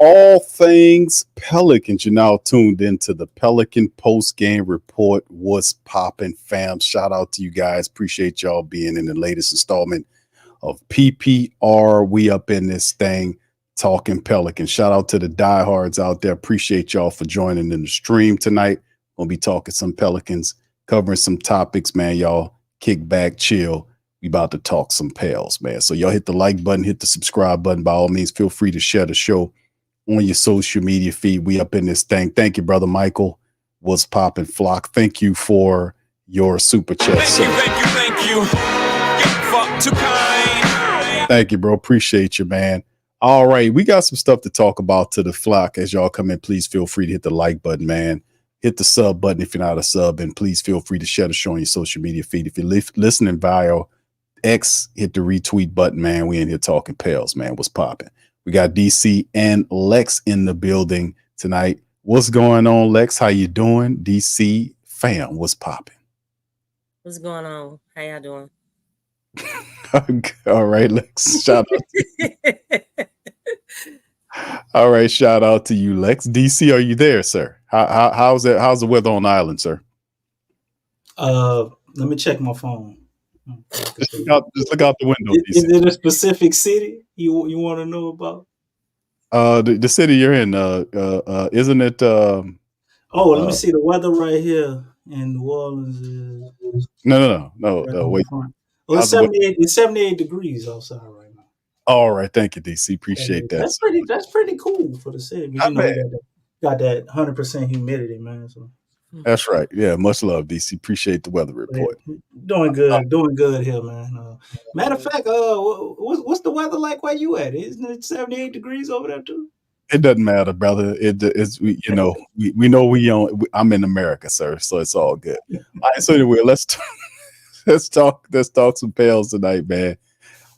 all things Pelicans. You're now tuned into the Pelican post game report. What's poppin', fam? Shout out to you guys. Appreciate y'all being in the latest installment of PPR. We up in this thing talking Pelicans. Shout out to the diehards out there. Appreciate y'all for joining in the stream tonight. We'll be talking some Pelicans, covering some topics, man. Y'all kick back, chill. We about to talk some Pels, man. So y'all hit the like button, hit the subscribe button. By all means, feel free to share the show on your social media feed. We up in this thing. Thank you, brother Michael. What's poppin', Flock? Thank you for your super chat. Thank you. Fuck too kind. Thank you, bro. Appreciate you, man. All right, we got some stuff to talk about to the Flock. As y'all come in, please feel free to hit the like button, man. Hit the sub button if you're not a sub, and please feel free to share the show on your social media feed. If you're listening via X, hit the retweet button, man. We in here talking Pels, man. What's popping? We got DC and Lex in the building tonight. What's going on, Lex? How you doing? DC fam, what's popping? What's going on? How y'all doing? All right, Lex. Shout out. All right, shout out to you, Lex. DC, are you there, sir? How's it? How's the weather on the island, sir? Let me check my phone. Just look out the window. Is it a specific city you want to know about? The city you're in, isn't it? Let me see the weather right here in New Orleans. No. Wait. Well, it's 78 degrees outside right now. All right, thank you, DC. Appreciate that. That's pretty cool for the city. You got that 100% humidity, man. So. That's right. Yeah, much love, DC. Appreciate the weather report. Doing good here, man. Matter of fact, what's the weather like where you at? Isn't it 78 degrees over there too? It doesn't matter, brother. We know I'm in America, sir, so it's all good. All right, so anyway, let's talk some Pels tonight, man.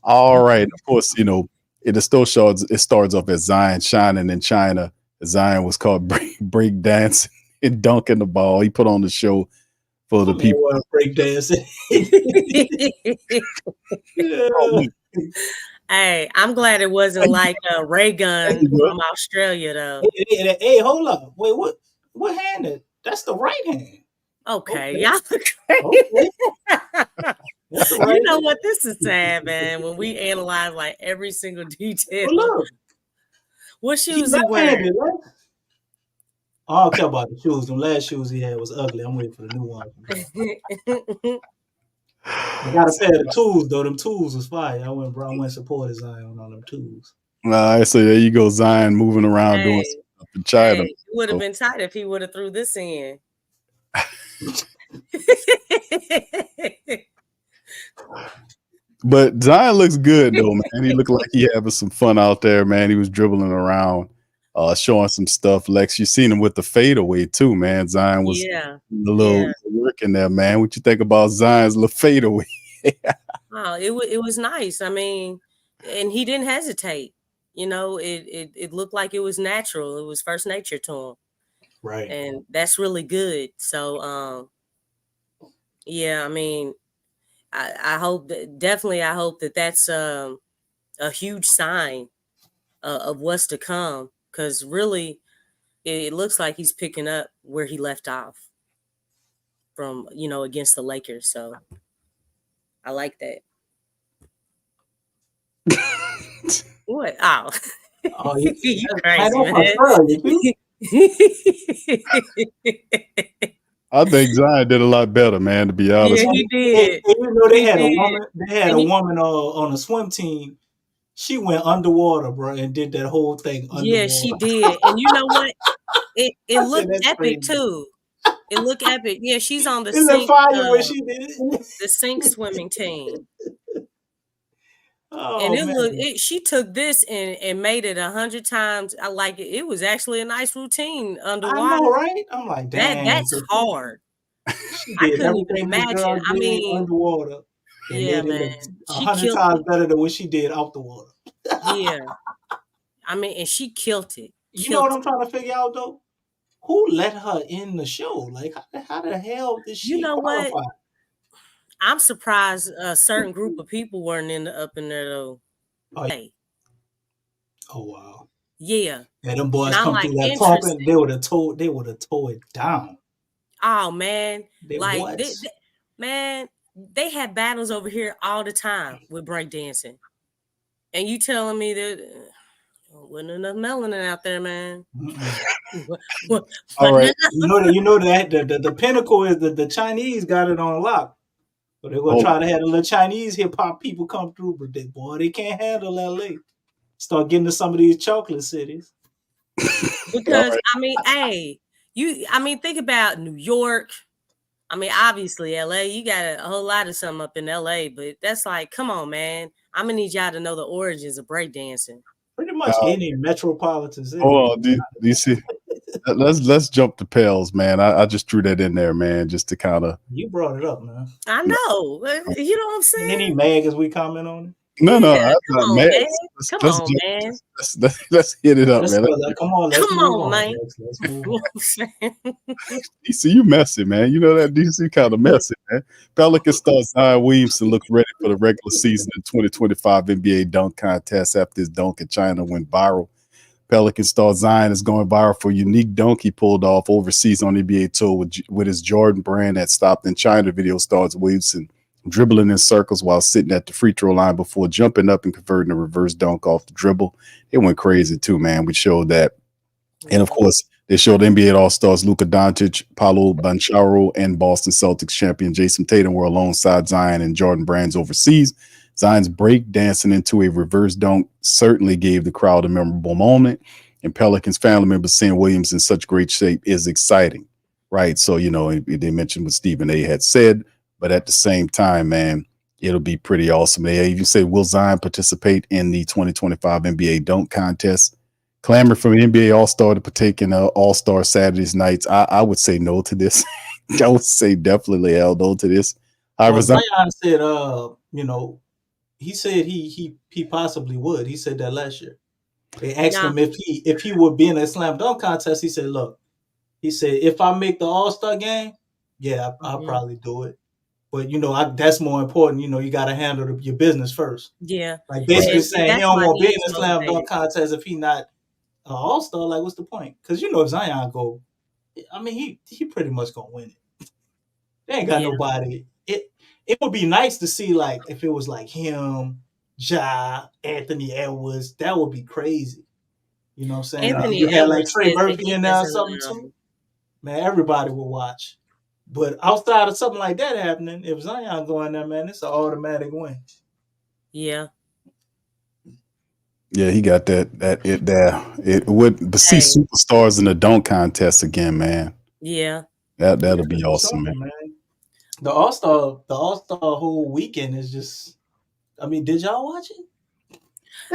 All right, of course, it starts off as Zion shining in China. Zion was called break dancing and dunking the ball. He put on the show for the people. Break dancing. Hey, I'm glad it wasn't like a ray gun from Australia, though. Hey, hold up. Wait, what hand is? That's the right hand. Okay. Y'all crazy. You know what? This is sad, man. When we analyze like every single detail. Well, look. What shoes he wearing? I don't care about the shoes. The last shoes he had was ugly. I'm waiting for the new one. I got a pair of the tools, though. Them tools was fire. I went supported Zion on them tools. All right, so there you go, Zion moving around doing stuff in China. It would have been tight if he would have threw this in. But Zion looks good, though, man. He looked like he having some fun out there, man. He was dribbling around, showing some stuff. Lex, you seen him with the fadeaway, too, man. Zion was a little working there, man. What you think about Zion's little fadeaway? Oh, it was nice. I mean, and he didn't hesitate. It looked like it was natural. It was first nature to him. Right. And that's really good. So, I mean, I hope that that's a huge sign of what's to come, because really it looks like he's picking up where he left off from, against the Lakers. So I like that. What? Oh, you crazy, man. I think Zion did a lot better, man, to be honest. Yeah, he did. They had a woman on a swim team. She went underwater, bro, and did that whole thing underwater. Yeah, she did. And you know what? It looked epic too. It looked epic. Yeah, she's on the sink. Where she did it? The sink swimming team. Oh, and she took this and made it 100 times. I like it. It was actually a nice routine underwater. I know, right? I'm like, damn. That's hard. I couldn't even imagine. I mean, underwater. Yeah, man. 100 times better than what she did out the water. Yeah. I mean, and she killed it. You know what I'm trying to figure out, though? Who let her in the show? Like, how the hell did she qualify? What? I'm surprised a certain group of people weren't up in there, though. Oh, wow. Yeah. And them And boys I'm come like, through that pumping, interesting. they would have tore it down. Oh man. They Like what? man, they have battles over here all the time with breakdancing. And you telling me that wasn't enough melanin out there, man. All Wasn't right. enough. You know that the pinnacle is the Chinese got it on lock. So they're gonna Hold try to have the little Chinese hip hop people come through, but they can't handle LA. Start getting to some of these chocolate cities. all Because right. I mean, hey, think about New York. I mean, obviously LA, you got a whole lot of something up in LA, but that's like, come on, man. I'm gonna need y'all to know the origins of breakdancing. Pretty much any metropolitan city. Hold on. Do you see? Let's jump to Pels, man. I just threw that in there, man, just to kind of. You brought it up, man. I know. You know what I'm saying? Any mag as we comment on it? No, Yeah, I'm come not on, mad. man. Let's, Come let's, on, jump- man. let's hit it up, Let's man. go. Come on, let's Come move on, on. man. Let's move You know on. what I'm saying? DC, you messy, man. You know that DC kind of messy, man. Pelicans star Zion Williamson looks ready for the regular season in 2025 NBA dunk contest after his dunk in China went viral. Pelican star Zion is going viral for a unique dunk he pulled off overseas on NBA tour with his Jordan brand that stopped in China. Video stars Williamson dribbling in circles while sitting at the free throw line before jumping up and converting a reverse dunk off the dribble. It went crazy too, man. We showed that. And of course, they showed NBA All-Stars Luka Doncic, Paolo Banchero, and Boston Celtics champion Jason Tatum were alongside Zion and Jordan Brands overseas. Zion's break dancing into a reverse dunk certainly gave the crowd a memorable moment. And Pelicans family members seeing Williams in such great shape is exciting, right? So, they mentioned what Stephen A had said, but at the same time, man, it'll be pretty awesome. They even say, will Zion participate in the 2025 NBA dunk contest? Clamor from NBA All-Star to partake in All-Star Saturdays nights. I would say no to this. I would say definitely hell no to this. Well, Zion said, he said he possibly would. He said that last year. They asked him if he would be in a slam dunk contest. He said, "Look," he said, "if I make the All-Star game, yeah, I'll probably do it. But that's more important. You got to handle your business first." Yeah, like basically saying he don't want to be in a slam motivated. dunk contest if he not an All-Star. Like, what's the point? Because if Zion go, I mean, he pretty much gonna win it. They ain't got nobody. It would be nice to see, like, if it was like him, Ja, Anthony Edwards. That would be crazy. You know what I'm saying? Anthony You had like Edwards Trey said that Murphy he in there or doesn't, something too. Man, everybody will watch. But outside of something like that happening, if Zion going there, man, it's an automatic win. Yeah. Yeah, he got that it there. It would, but see superstars in the dunk contest again, man. Yeah. That'll be awesome, man. The All-Star whole weekend is just, I mean, did y'all watch it?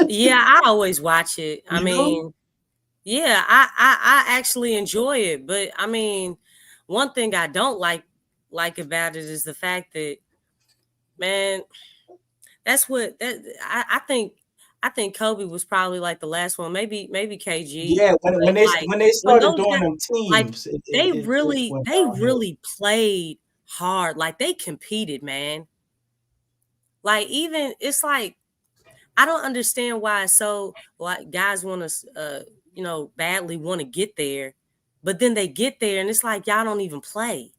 Yeah, I always watch it. I mean, yeah, I actually enjoy it. But I mean, one thing I don't like about it is the fact that, man, I think Kobe was probably like the last one, maybe KG. Yeah, when they started doing them teams, like, they really played hard. Like, they competed, man. Like, even it's like, I don't understand why like guys want to badly want to get there, but then they get there and it's like y'all don't even play.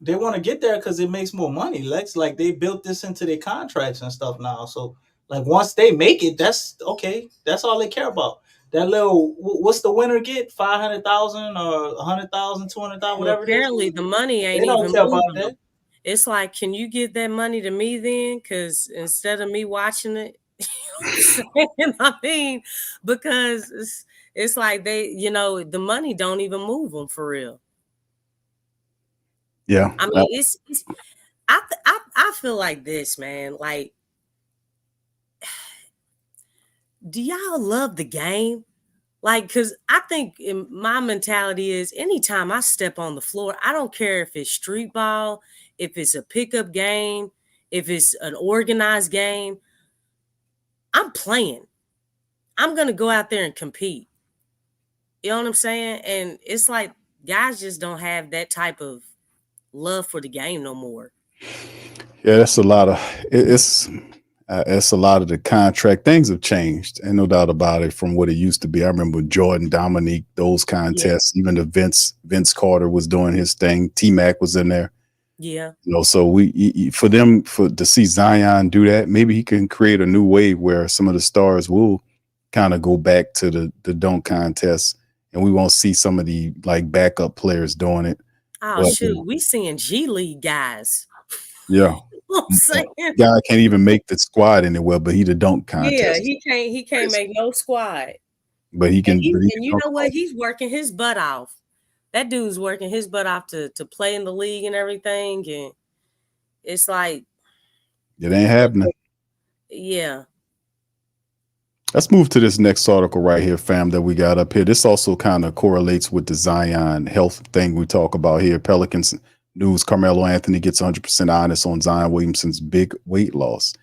They want to get there because it makes more money. Lex, like, they built this into their contracts and stuff now. So, like, once they make it, that's okay. That's all they care about. That little, what's the winner get? 500,000 or 100,000, 200,000, whatever. Apparently, the money ain't they don't even care moving. about that. It's like, can you give that money to me then? Because instead of me watching it, I mean, because it's like they, the money don't even move them for real. Yeah, I mean, I feel like this, man. Like, do y'all love the game? Like, because I think my mentality is anytime I step on the floor, I don't care if it's street ball, if it's a pickup game, if it's an organized game, I'm playing. I'm going to go out there and compete. You know what I'm saying? And it's like guys just don't have that type of love for the game no more. Yeah, that's a lot of it's It's a lot of the contract. Things have changed, and no doubt about it, from what it used to be. I remember Jordan, Dominique, those Yeah. contests. Even the Vince Carter was doing his thing. T Mac was in there. Yeah. So for them to see Zion do that, maybe he can create a new wave where some of the stars will kind of go back to the dunk contest, and we won't see some of the like backup players doing it. Oh But shoot, we seeing G League guys. yeah, You know what I'm saying? guy can't even make the squad anywhere, but he the dunk Yeah, contest. he can't make no squad. But he can. But he And can you dunk know what? all. He's working his butt off. That dude's working his butt off to play in the league and everything. And it's like, It ain't happening. yeah. Let's move to this next article right here, fam, that we got up here. This also kind of correlates with the Zion health thing we talk about here. Pelicans news: Carmelo Anthony gets 100% honest on Zion Williamson's big weight loss.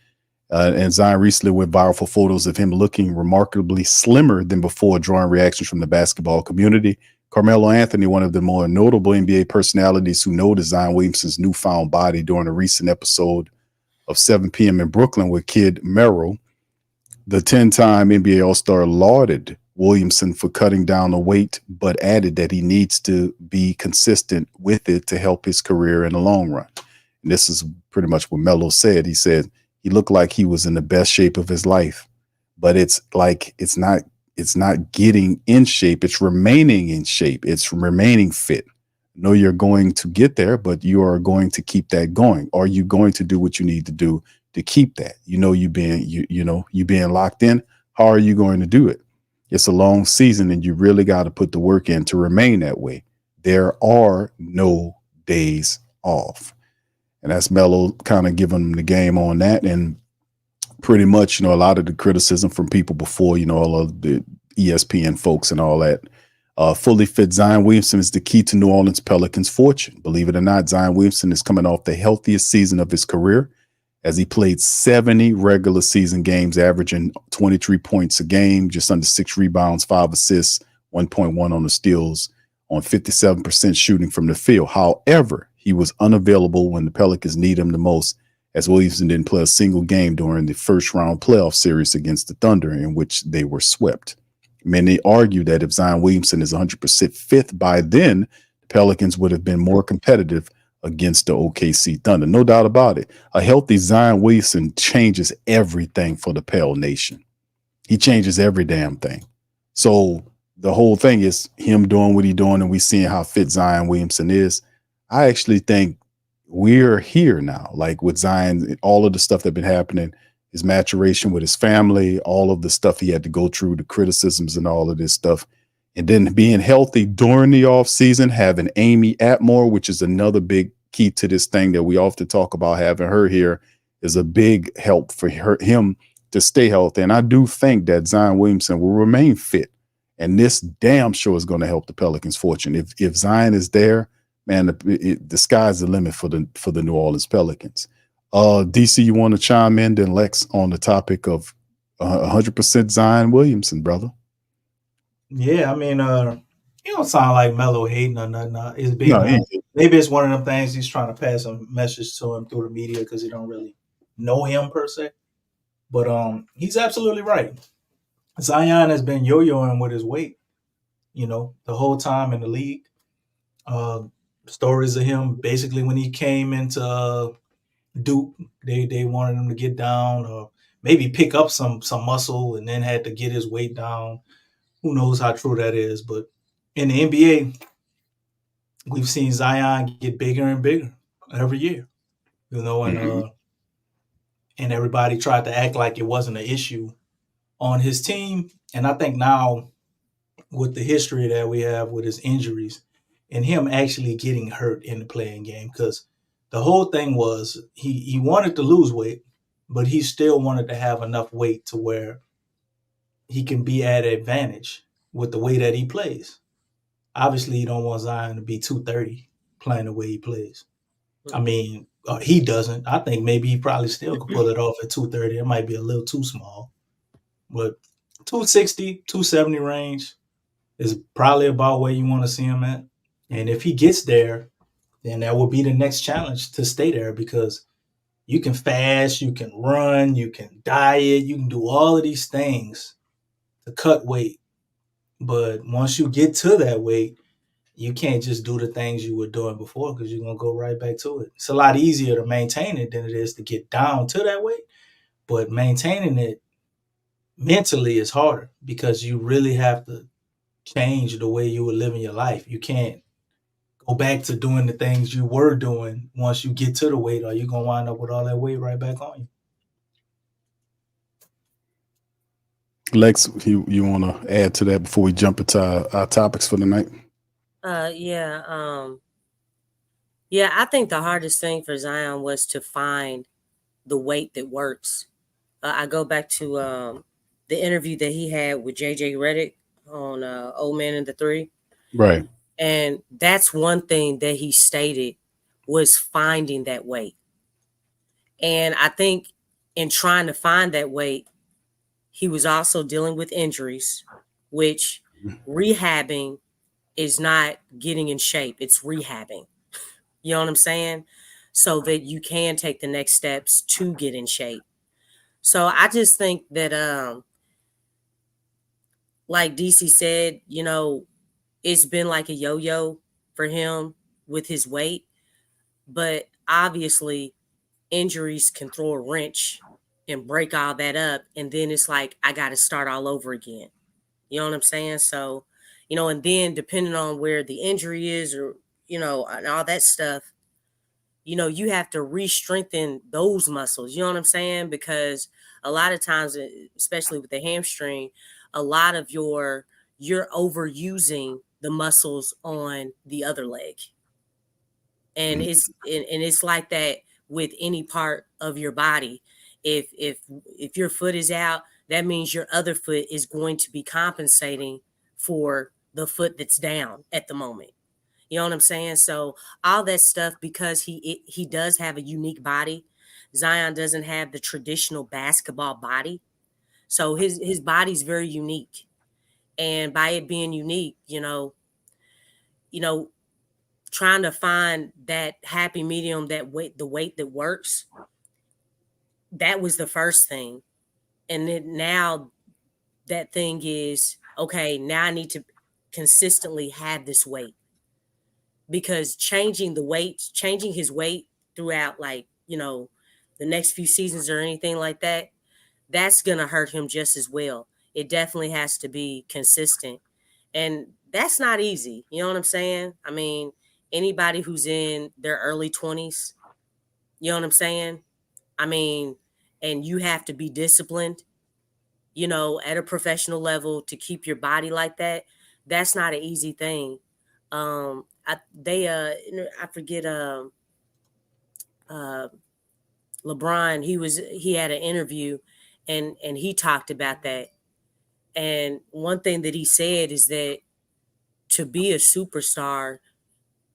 And Zion recently went viral for photos of him looking remarkably slimmer than before, drawing reactions from the basketball community. Carmelo Anthony, one of the more notable NBA personalities who noticed Zion Williamson's newfound body during a recent episode of 7 p.m. in Brooklyn with Kid Merrill, the 10-time NBA All-Star lauded Williamson for cutting down the weight, but added that he needs to be consistent with it to help his career in the long run. And this is pretty much what Melo said. He said he looked like he was in the best shape of his life, but it's not getting in shape. It's remaining in shape. It's remaining fit. No, you're going to get there, but you are going to keep that going. Are you going to do what you need to do to keep that? You being locked in. How are you going to do it? It's a long season, and you really got to put the work in to remain that way. There are no days off. And that's Melo kind of giving them the game on that. And pretty much, a lot of the criticism from people before, all of the ESPN folks and all that. Fully fit Zion Williamson is the key to New Orleans Pelicans' fortune. Believe it or not, Zion Williamson is coming off the healthiest season of his career, as he played 70 regular season games, averaging 23 points a game, just under 6 rebounds, 5 assists, 1.1 on the steals, on 57% shooting from the field. However, he was unavailable when the Pelicans need him the most, as Williamson didn't play a single game during the first round playoff series against the Thunder, in which they were swept. Many argue that if Zion Williamson is 100% fit by then, the Pelicans would have been more competitive against the OKC Thunder. No doubt about it. A healthy Zion Williamson changes everything for the Pel Nation. He changes every damn thing. So the whole thing is him doing what he's doing, and we seeing how fit Zion Williamson is. I actually think we're here now, like with Zion, all of the stuff that's been happening, his maturation with his family, all of the stuff he had to go through, the criticisms and all of this stuff. And then being healthy during the offseason, having Amy Atmore, which is another big key to this thing that we often talk about, having her here is a big help for him to stay healthy. And I do think that Zion Williamson will remain fit. And this damn sure is going to help the Pelicans' fortune. If Zion is there, man, the sky's the limit for the New Orleans Pelicans. DC, you want to chime in, then Lex, on the topic of 100% Zion Williamson, brother? Yeah, I mean, you don't sound like Melo hating or nothing. It's being maybe it's one of them things he's trying to pass a message to him through the media because he don't really know him per se. But he's absolutely right. Zion has been yo-yoing with his weight, the whole time in the league. Stories of him basically when he came into Duke, they wanted him to get down or maybe pick up some muscle and then had to get his weight down. Who knows how true that is? But in the NBA, we've seen Zion get bigger and bigger every year, and everybody tried to act like it wasn't an issue on his team. And I think now with the history that we have with his injuries and him actually getting hurt in the playing game, because the whole thing was he wanted to lose weight, but he still wanted to have enough weight to where he can be at advantage with the way that he plays. Obviously, you don't want Zion to be 230 playing the way he plays. I mean, he doesn't. I think maybe he probably still could pull it off at 230. It might be a little too small. But 260, 270 range is probably about where you want to see him at. And if he gets there, then that will be the next challenge to stay there because, You can fast, you can run, you can diet, you can do all of these things to cut weight. But once you get to that weight, you can't just do the things you were doing before because you're going to go right back to it. It's a lot easier to maintain it than it is to get down to that weight. But maintaining it mentally is harder because you really have to change the way you were living your life. You can't go back to doing the things you were doing once you get to the weight, or you're going to wind up with all that weight right back on you. Lex, you want to add to that before we jump into our topics for the night? Yeah, I think the hardest thing for Zion was to find the weight that works. I go back to the interview that he had with JJ Redick on Old Man and the Three. Right. And that's one thing that he stated was finding that weight. And I think in trying to find that weight, he was also dealing with injuries, which rehabbing is not getting in shape. It's rehabbing. You know what I'm saying? So that you can take the next steps to get in shape. So I just think that, like DC said, you know, it's been like a yo-yo for him with his weight. But obviously, injuries can throw a wrench and break all that up. And then it's like, I got to start all over again. You know what I'm saying? So, you know, and then depending on where the injury is or, you know, and all that stuff, you know, you have to re-strengthen those muscles. You know what I'm saying? Because a lot of times, especially with the hamstring, a lot of you're overusing the muscles on the other leg. And it's like that with any part of your body. If your foot is out, that means your other foot is going to be compensating for the foot that's down at the moment. You know what I'm saying? So all that stuff, because he does have a unique body. Zion doesn't have the traditional basketball body. So his body's very unique. And by it being unique, you know, trying to find that happy medium, the weight that works, that was the first thing. And then now that thing is, okay, now I need to consistently have this weight. Because changing his weight throughout, like, you know, the next few seasons or anything like that, that's going to hurt him just as well. It definitely has to be consistent. And that's not easy. You know what I'm saying? I mean, anybody who's in their early 20s, you know what I'm saying? I mean, and you have to be disciplined, you know, at a professional level to keep your body like that. That's not an easy thing. I forget LeBron, he had an interview and he talked about that. And one thing that he said is that to be a superstar,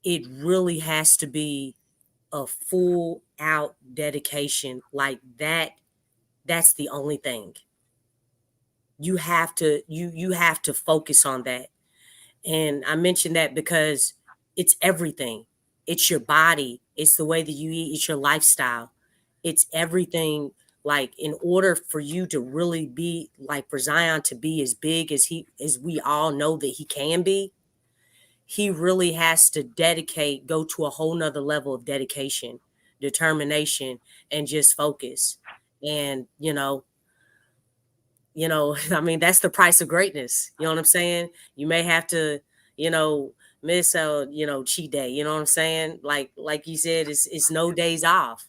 it really has to be a full out dedication. Like that's the only thing. You have to focus on that. And I mentioned that because it's everything. It's your body. It's the way that you eat. It's your lifestyle. It's everything. Like, in order for you to really be, like, for Zion to be as big as we all know that he can be, he really has to go to a whole nother level of dedication, determination, and just focus. And, you know, I mean, that's the price of greatness. You know what I'm saying? You may have to, you know, miss a, cheat day. You know what I'm saying? Like you said, it's no days off.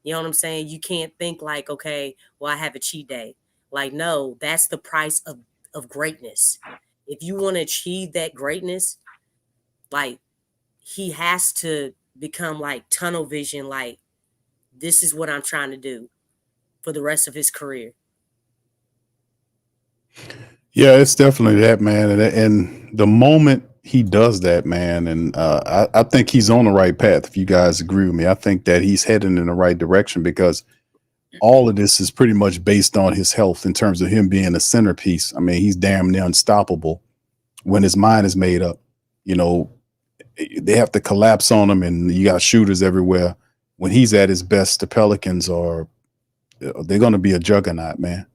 You know what I'm saying? You can't think like, okay, well, I have a cheat day. Like, no, that's the price of greatness. If you want to achieve that greatness, like, he has to become like tunnel vision. Like, this is what I'm trying to do for the rest of his career. Yeah, it's definitely that, man. And the moment he does that, man, and I think he's on the right path. If you guys agree with me, I think that he's heading in the right direction because all of this is pretty much based on his health in terms of him being a centerpiece. I mean, he's damn near unstoppable when his mind is made up. You know, they have to collapse on him and you got shooters everywhere. when he's at his best, the Pelicans they're going to be a juggernaut, man.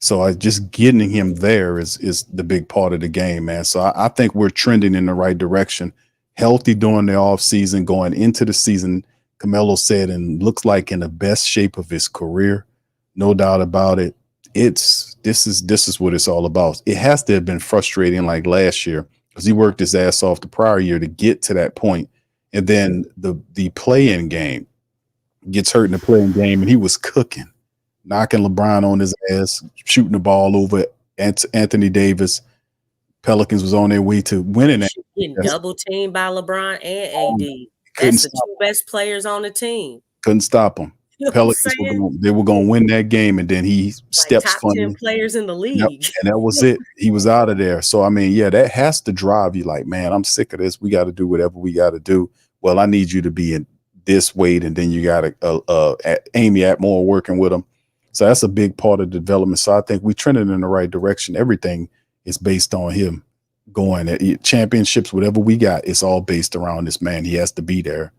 So just getting him there is the big part of the game, man. So I think we're trending in the right direction. Healthy during the off season, going into the season, Carmelo said, and looks like in the best shape of his career, no doubt about it. This is what it's all about. It has to have been frustrating like last year because he worked his ass off the prior year to get to that point, and then the play-in game gets hurt in the play-in game, and he was cooking. Knocking LeBron on his ass, shooting the ball over Anthony Davis. Pelicans was on their way to winning. Getting double teamed by LeBron and AD. That's the two best players on the team. Couldn't stop them. You know Pelicans they were going to win that game, and then he steps top 10 players in the league. Yep, and that was it. He was out of there. So, I mean, yeah, that has to drive you like, man, I'm sick of this. We got to do whatever we got to do. Well, I need you to be in this weight, and then you got to Amy Atmore working with him. So that's a big part of the development. So I think we trended in the right direction. Everything is based on him going at championships, whatever we got. It's all based around this man. He has to be there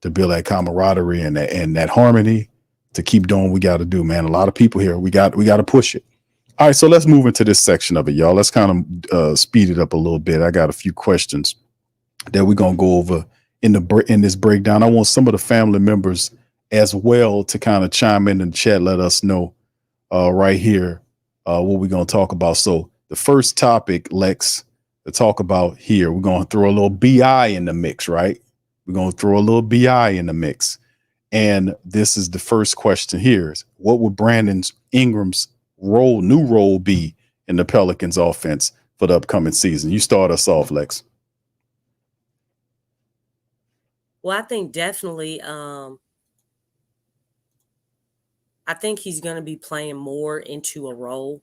to build that camaraderie and that harmony to keep doing what we got to do, man. A lot of people here. We got to push it. All right, so let's move into this section of it, y'all. Let's kind of speed it up a little bit. I got a few questions that we're gonna go over in this breakdown. I want some of the family members as well to kind of chime in the chat, let us know right here what we're going to talk about. So the first topic, Lex, to talk about here, we're going to throw a little BI in the mix, right? We're going to throw a little BI in the mix. And this is the first question here is, what would Brandon Ingram's new role be in the Pelicans offense for the upcoming season? You start us off, Lex. Well, I think definitely I think he's going to be playing more into a role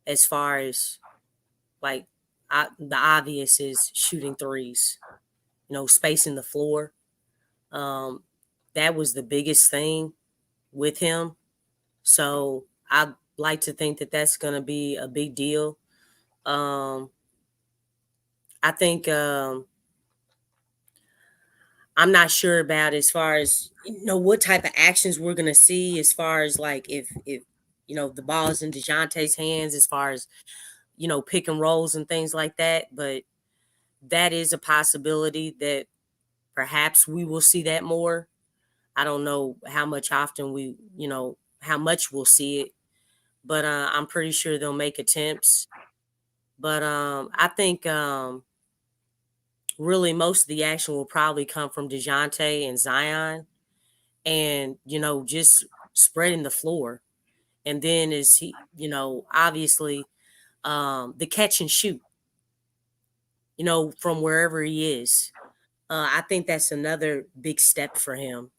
as far as like the obvious is shooting threes, spacing the floor. That was the biggest thing with him. So I'd like to think that that's going to be a big deal. I think I'm not sure about as far as, what type of actions we're going to see as far as like if the ball is in Dejounte's hands as far as, pick and rolls and things like that. But that is a possibility that perhaps we will see that more. I don't know how much often how much we'll see it. But I'm pretty sure they'll make attempts. But I think really most of the action will probably come from Dejounte and Zion and, just spreading the floor. And then is he, obviously the catch and shoot, from wherever he is. I think that's another big step for him.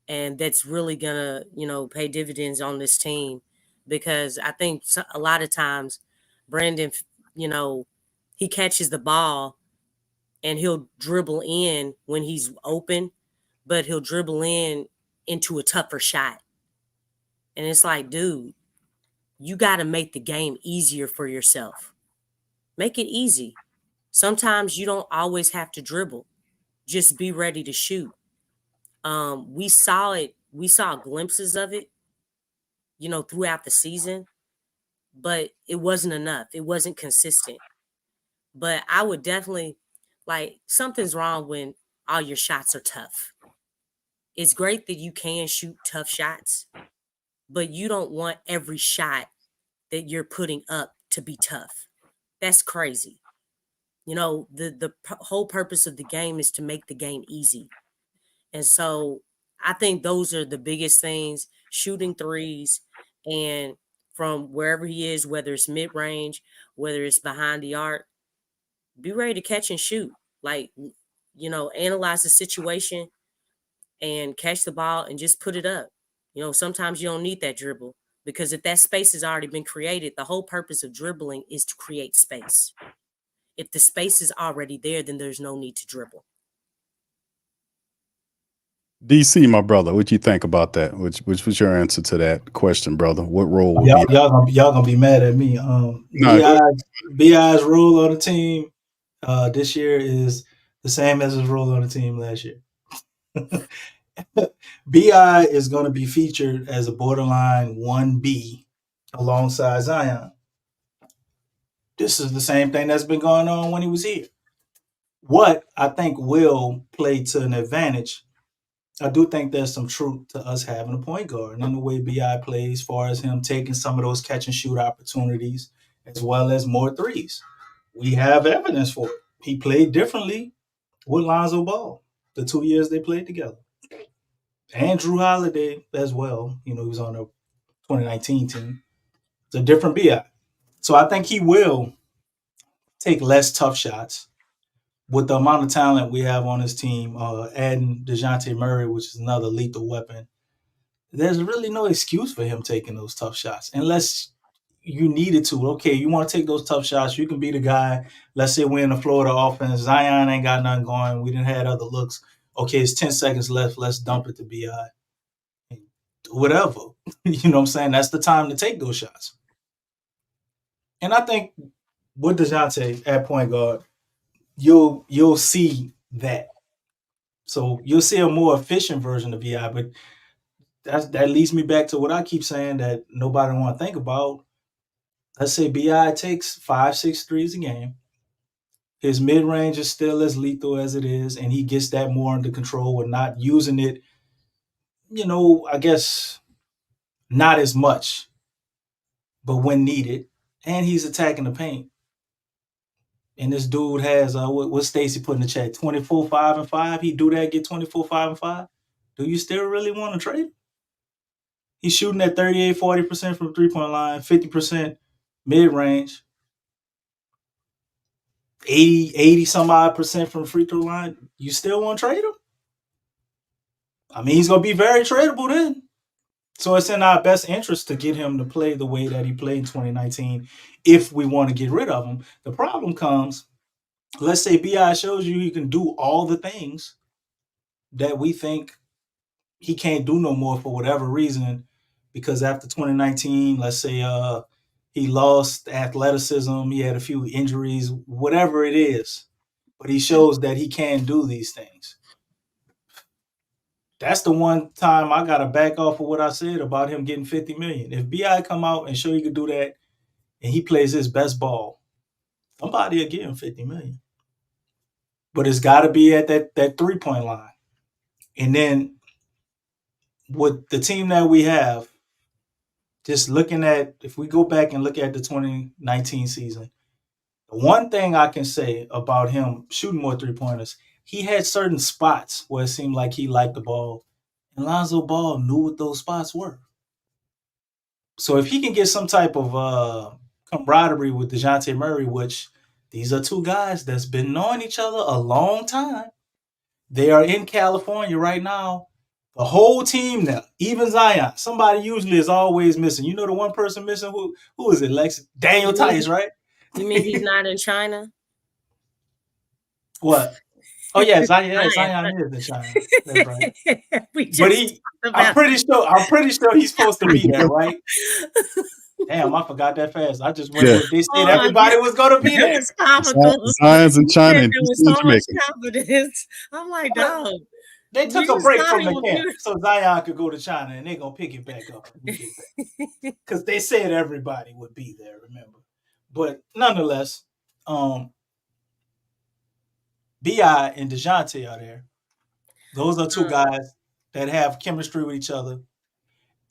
And that's really going to, pay dividends on this team because I think a lot of times Brandon, he catches the ball and he'll dribble in when he's open, but he'll dribble into a tougher shot. And it's like, dude, you got to make the game easier for yourself. Make it easy. Sometimes you don't always have to dribble. Just be ready to shoot. We saw it. We saw glimpses of it, throughout the season, but it wasn't enough. It wasn't consistent. But I would definitely, something's wrong when all your shots are tough. It's great that you can shoot tough shots, but you don't want every shot that you're putting up to be tough. That's crazy. The whole purpose of the game is to make the game easy. And so I think those are the biggest things, shooting threes and from wherever he is, whether it's mid-range, whether it's behind the arc, be ready to catch and shoot. Analyze the situation and catch the ball and just put it up. Sometimes you don't need that dribble because if that space has already been created, the whole purpose of dribbling is to create space. If the space is already there, then there's no need to dribble. DC, my brother, what you think about that? Which was your answer to that question, brother? What role would y'all gonna be mad at me? BI's role on the team this year is the same as his role on the team last year. BI is going to be featured as a borderline 1B alongside Zion. This is the same thing that's been going on when he was here. What I think will play to an advantage, I do think there's some truth to us having a point guard and in the way BI plays, as far as him taking some of those catch and shoot opportunities, as well as more threes. We have evidence for it. He played differently with Lonzo Ball the 2 years they played together. And Drew Holiday as well. He was on the 2019 team. It's a different BI. So I think he will take less tough shots with the amount of talent we have on his team, adding Dejounte Murray, which is another lethal weapon. There's really no excuse for him taking those tough shots unless you needed to. Okay, you want to take those tough shots, you can be the guy. Let's say we're in the Florida offense. Zion ain't got nothing going. We didn't have other looks. Okay, it's 10 seconds left. Let's dump it to BI. Whatever. You know what I'm saying? That's the time to take those shots. And I think with Dejounte at point guard, you'll see that. So you'll see a more efficient version of BI, but that leads me back to what I keep saying that nobody want to think about. Let's say BI takes 5-6 threes a game. His mid range is still as lethal as it is, and he gets that more under control with not using it, I guess not as much, but when needed. And he's attacking the paint. And this dude has what Stacy put in the chat, 24, 5, and 5. He do that, get 24, 5, and 5. Do you still really want to trade him? He's shooting at 38, 40% from the three-point line, 50% mid-range, 80 some odd percent from the free throw line. You still want to trade him? I mean, he's going to be very tradable then. So it's in our best interest to get him to play the way that he played in 2019 if we want to get rid of him. The problem comes, let's say BI shows you he can do all the things that we think he can't do no more for whatever reason, because after 2019, let's say he lost athleticism, he had a few injuries, whatever it is, but he shows that he can do these things. That's the one time I gotta back off of what I said about him getting $50 million. If BI come out and show he could do that, and he plays his best ball, somebody will give him $50 million. But it's got to be at that 3-point line. And then with the team that we have, just looking at, if we go back and look at the 2019 season, the one thing I can say about him shooting more 3-pointers, he had certain spots where it seemed like he liked the ball, and Lonzo Ball knew what those spots were. So if he can get some type of camaraderie with Dejounte Murray, which these are two guys that's been knowing each other a long time. They are in California right now. The whole team now, even Zion. Somebody usually is always missing. You know the one person missing? Who is it, Lexxah? Daniel Tice, right? You mean he's not in China? What? Oh yeah, Zion is in China. That's right. But I'm pretty sure he's supposed to be there, right? Damn, I forgot that fast. I just went with they said everybody was gonna be there. It's comical. Zion's in China and with so much confidence. I'm like, dog. They took a break from the camp so Zion could go to China, and they're gonna pick it back up because they said everybody would be there. Remember, but nonetheless, Bi and Dejounte are there. Those are two guys that have chemistry with each other,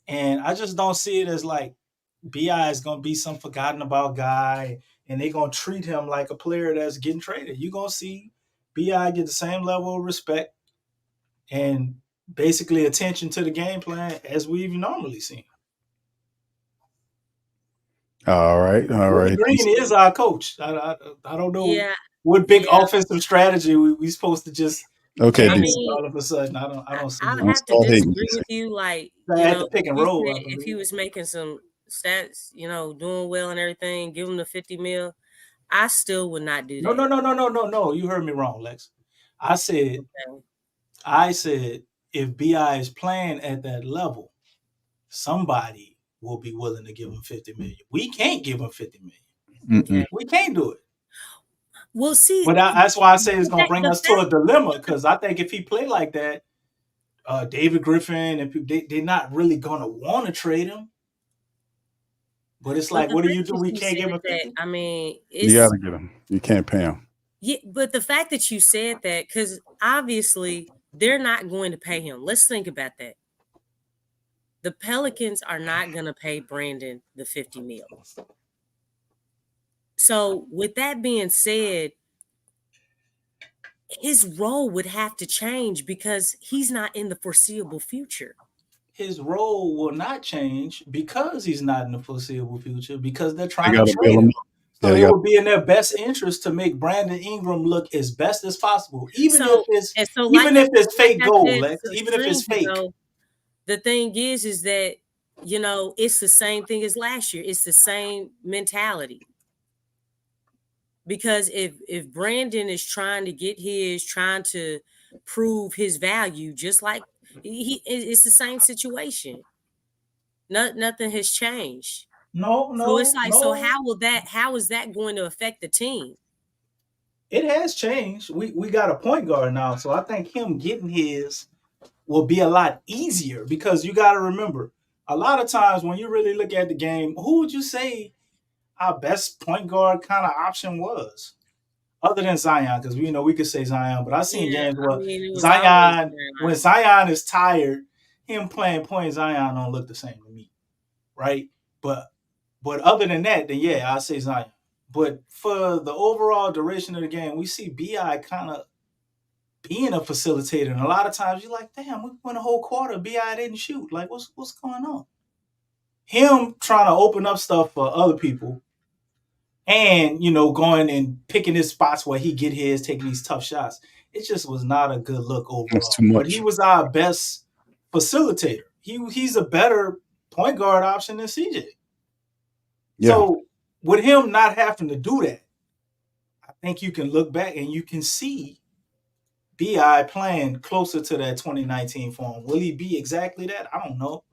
and I just don't see it as like Bi is gonna be some forgotten about guy, and they're gonna treat him like a player that's getting traded. You're gonna see Bi get the same level of respect and basically attention to the game plan as we've normally seen. All right. Willie Green is our coach. I don't know what big offensive strategy we supposed to just all of a sudden. I don't see. I have to disagree with you. Like, pick and roll. If he was making some stats, doing well and everything, give him the $50 million. I still would not do that. No. You heard me wrong, Lex. I said if BI is playing at that level, somebody will be willing to give him $50 million. We can't give him $50 million. Okay. We can't do it. We'll see. But that's why I say it's going to bring us to a dilemma, because I think if he play like that, David Griffin, and they're not really gonna want to trade him. But it's like, what do you do? We can't give him 50. I mean, you got to get him. You can't pay him. Yeah, but the fact that you said that, because obviously they're not going to pay him. Let's think about that. The Pelicans are not going to pay Brandon the $50 million. So with that being said, his role would have to change because he's not in the foreseeable future. His role will not change because he's not in the foreseeable future, because they're trying to trade him. So it would be in their best interest to make Brandon Ingram look as best as possible, even if it's fake gold, Lex, even if it's fake. The thing is that, it's the same thing as last year. It's the same mentality. Because if Brandon is trying to prove his value, just like it's the same situation. Nothing has changed. No. So it's like, so how is that going to affect the team? It has changed. We got a point guard now, so I think him getting his will be a lot easier, because you got to remember, a lot of times when you really look at the game, who would you say our best point guard kind of option was? Other than Zion, because we could say Zion, but I've seen games where Zion, when Zion is tired, him playing point Zion don't look the same to me, right? But other than that, then yeah, I'll say Zion. But for the overall duration of the game, we see BI kind of being a facilitator, and a lot of times you're like, damn, we went a whole quarter, BI didn't shoot. Like, what's going on? Him trying to open up stuff for other people, and going and picking his spots where he get his, taking these tough shots. It just was not a good look overall. That's too much. But he was our best facilitator. He's a better point guard option than CJ. Yeah. So with him not having to do that, I think you can look back and you can see BI playing closer to that 2019 form. Will he be exactly that? I don't know.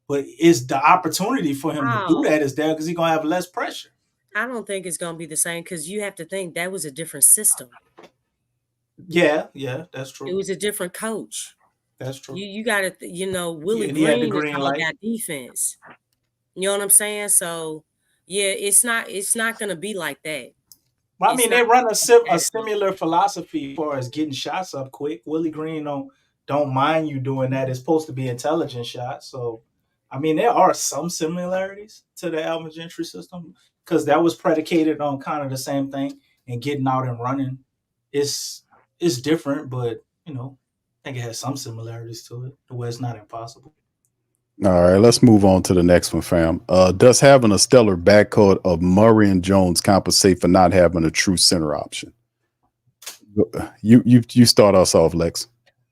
But is the opportunity for him to do that is there, because he's going to have less pressure. I don't think it's going to be the same, because you have to think that was a different system. Yeah, that's true. It was a different coach. That's true. You got to, Willie Green is all about defense. You know what I'm saying? So, yeah, it's not going to be like that. Well, I mean, they run a similar philosophy as far as getting shots up quick. Willie Green don't mind you doing that. It's supposed to be intelligent shots. So, I mean, there are some similarities to the Alvin Gentry system, because that was predicated on kind of the same thing, and getting out and running. It's different, but, I think it has some similarities to it, the way it's not impossible. All right, let's move on to the next one, fam. Does having a stellar backcourt of Murray and Jones compensate for not having a true center option? You start us off, Lex.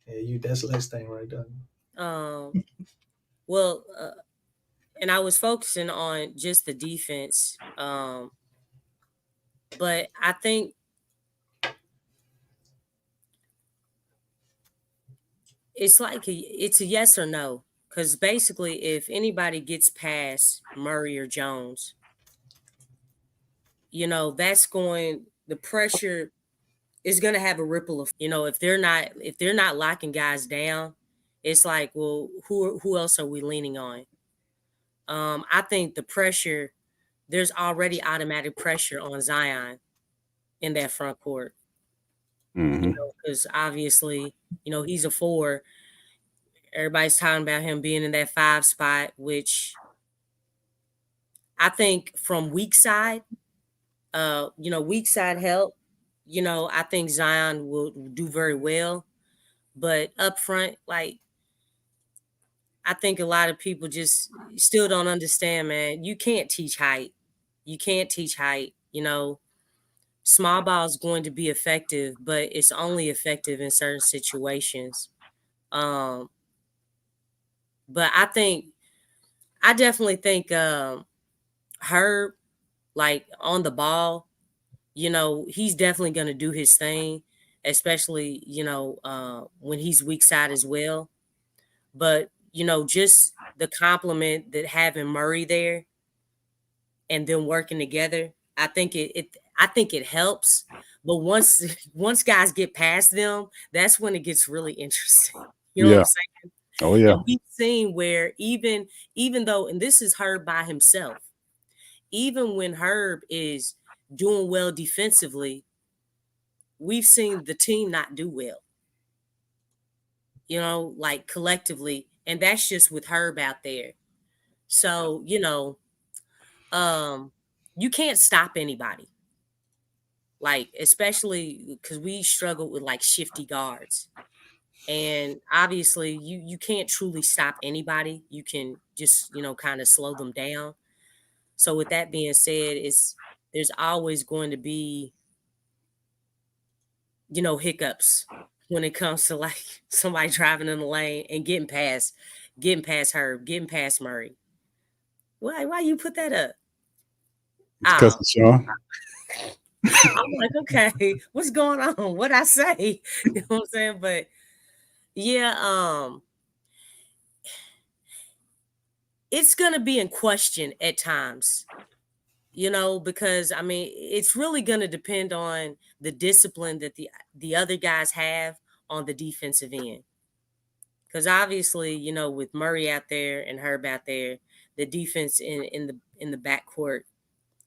Yeah, that's Lex thing right there. Well, and I was focusing on just the defense, but I think it's like it's a yes or no. Because basically, if anybody gets past Murray or Jones, the pressure is going to have a ripple of, if they're not locking guys down, it's like, well, who else are we leaning on? I think the pressure, there's already automatic pressure on Zion in that front court. Because obviously, he's a 4. Everybody's talking about him being in that 5 spot, which I think from weak side, weak side help. I think Zion will do very well. But up front, like, I think a lot of people just still don't understand, man. You can't teach height. Small ball is going to be effective, but it's only effective in certain situations. But I definitely think Herb, like, on the ball, he's definitely going to do his thing, especially, when he's weak side as well. But, just the compliment that having Murray there and them working together, I think it helps. But once guys get past them, that's when it gets really interesting. You know what I'm Yeah. saying? Oh yeah. And we've seen where even though, and this is Herb by himself, even when Herb is doing well defensively, we've seen the team not do well. You know, like collectively, and that's just with Herb out there. So, you can't stop anybody. Like, especially because we struggle with like shifty guards. And obviously you can't truly stop anybody. You can just, kind of slow them down. So with that being said, there's always going to be, hiccups when it comes to like somebody driving in the lane and getting past Herb, getting past Murray. Why you put that up? Because Oh, Sean. I'm like, okay, what's going on? What'd I say? You know what I'm saying? But yeah, it's gonna be in question at times, because I mean, it's really gonna depend on the discipline that the other guys have on the defensive end. Because obviously, with Murray out there and Herb out there, the defense in the backcourt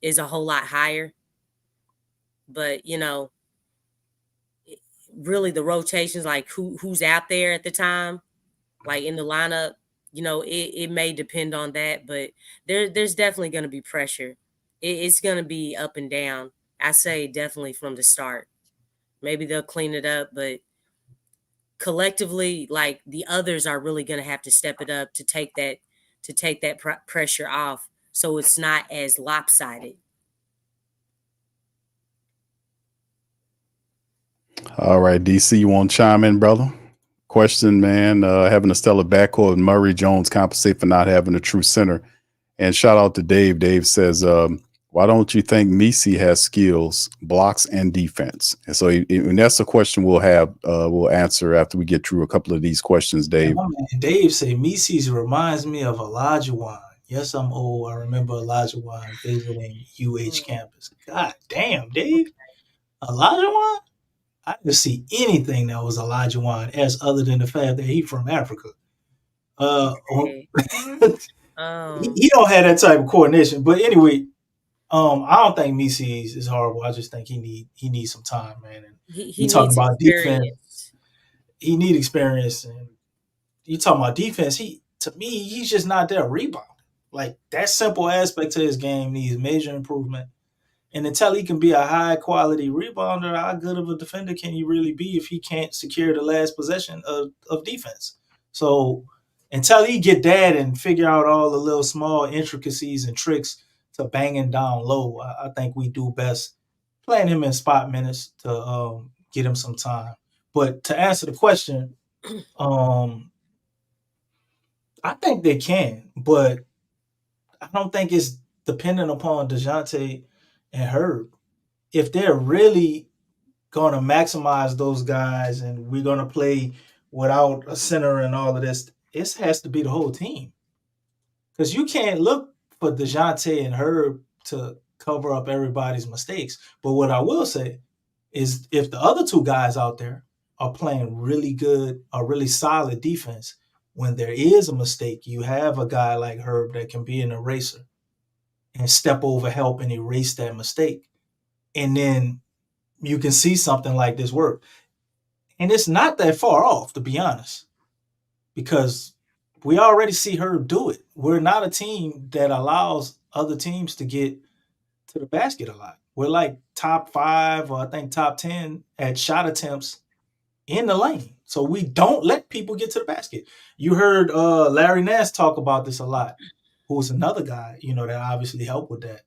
is a whole lot higher. But really the rotations, like who's out there at the time, like in the lineup, it may depend on that. But there's definitely going to be pressure. It's going to be up and down. I say definitely from the start. Maybe they'll clean it up, but collectively, like the others are really going to have to step it up to take that pressure off, so it's not as lopsided. All right, DC, you want to chime in, brother? Question, man. Having a stellar backcourt with Murray Jones compensate for not having a true center. And shout out to Dave. Dave says, why don't you think Misi has skills, blocks, and defense? And so, and that's a question we'll answer after we get through a couple of these questions, Dave. My man Dave say Mises reminds me of Elijah. Yes, I'm old. I remember Elijah visiting UH campus. God damn, Dave. Elijah, I didn't see anything that was Elijah as other than the fact that he's from Africa. Okay. He don't have that type of coordination. But anyway, I don't think Mises is horrible. I just think he needs some time, man. And he you talking needs about defense, experience. he need experience, and you talking about defense. To me, he's just not there rebounding. Like that simple aspect to his game needs major improvement. And until he can be a high quality rebounder, how good of a defender can he really be if he can't secure the last possession of defense? So until he get that and figure out all the little small intricacies and tricks to banging down low, I think we do best playing him in spot minutes to get him some time. But to answer the question, I think they can, but I don't think it's dependent upon Dejounte and Herb. If they're really going to maximize those guys and we're going to play without a center and all of this, it has to be the whole team. Because you can't look for Dejounte and Herb to cover up everybody's mistakes. But what I will say is if the other two guys out there are playing really good or really solid defense, when there is a mistake, you have a guy like Herb that can be an eraser and step over, help, and erase that mistake. And then you can see something like this work. And it's not that far off, to be honest, because we already see her do it. We're not a team that allows other teams to get to the basket a lot. We're like top 5 or I think top 10 at shot attempts in the lane. So we don't let people get to the basket. You heard Larry Nance talk about this a lot, who's another guy, that obviously helped with that.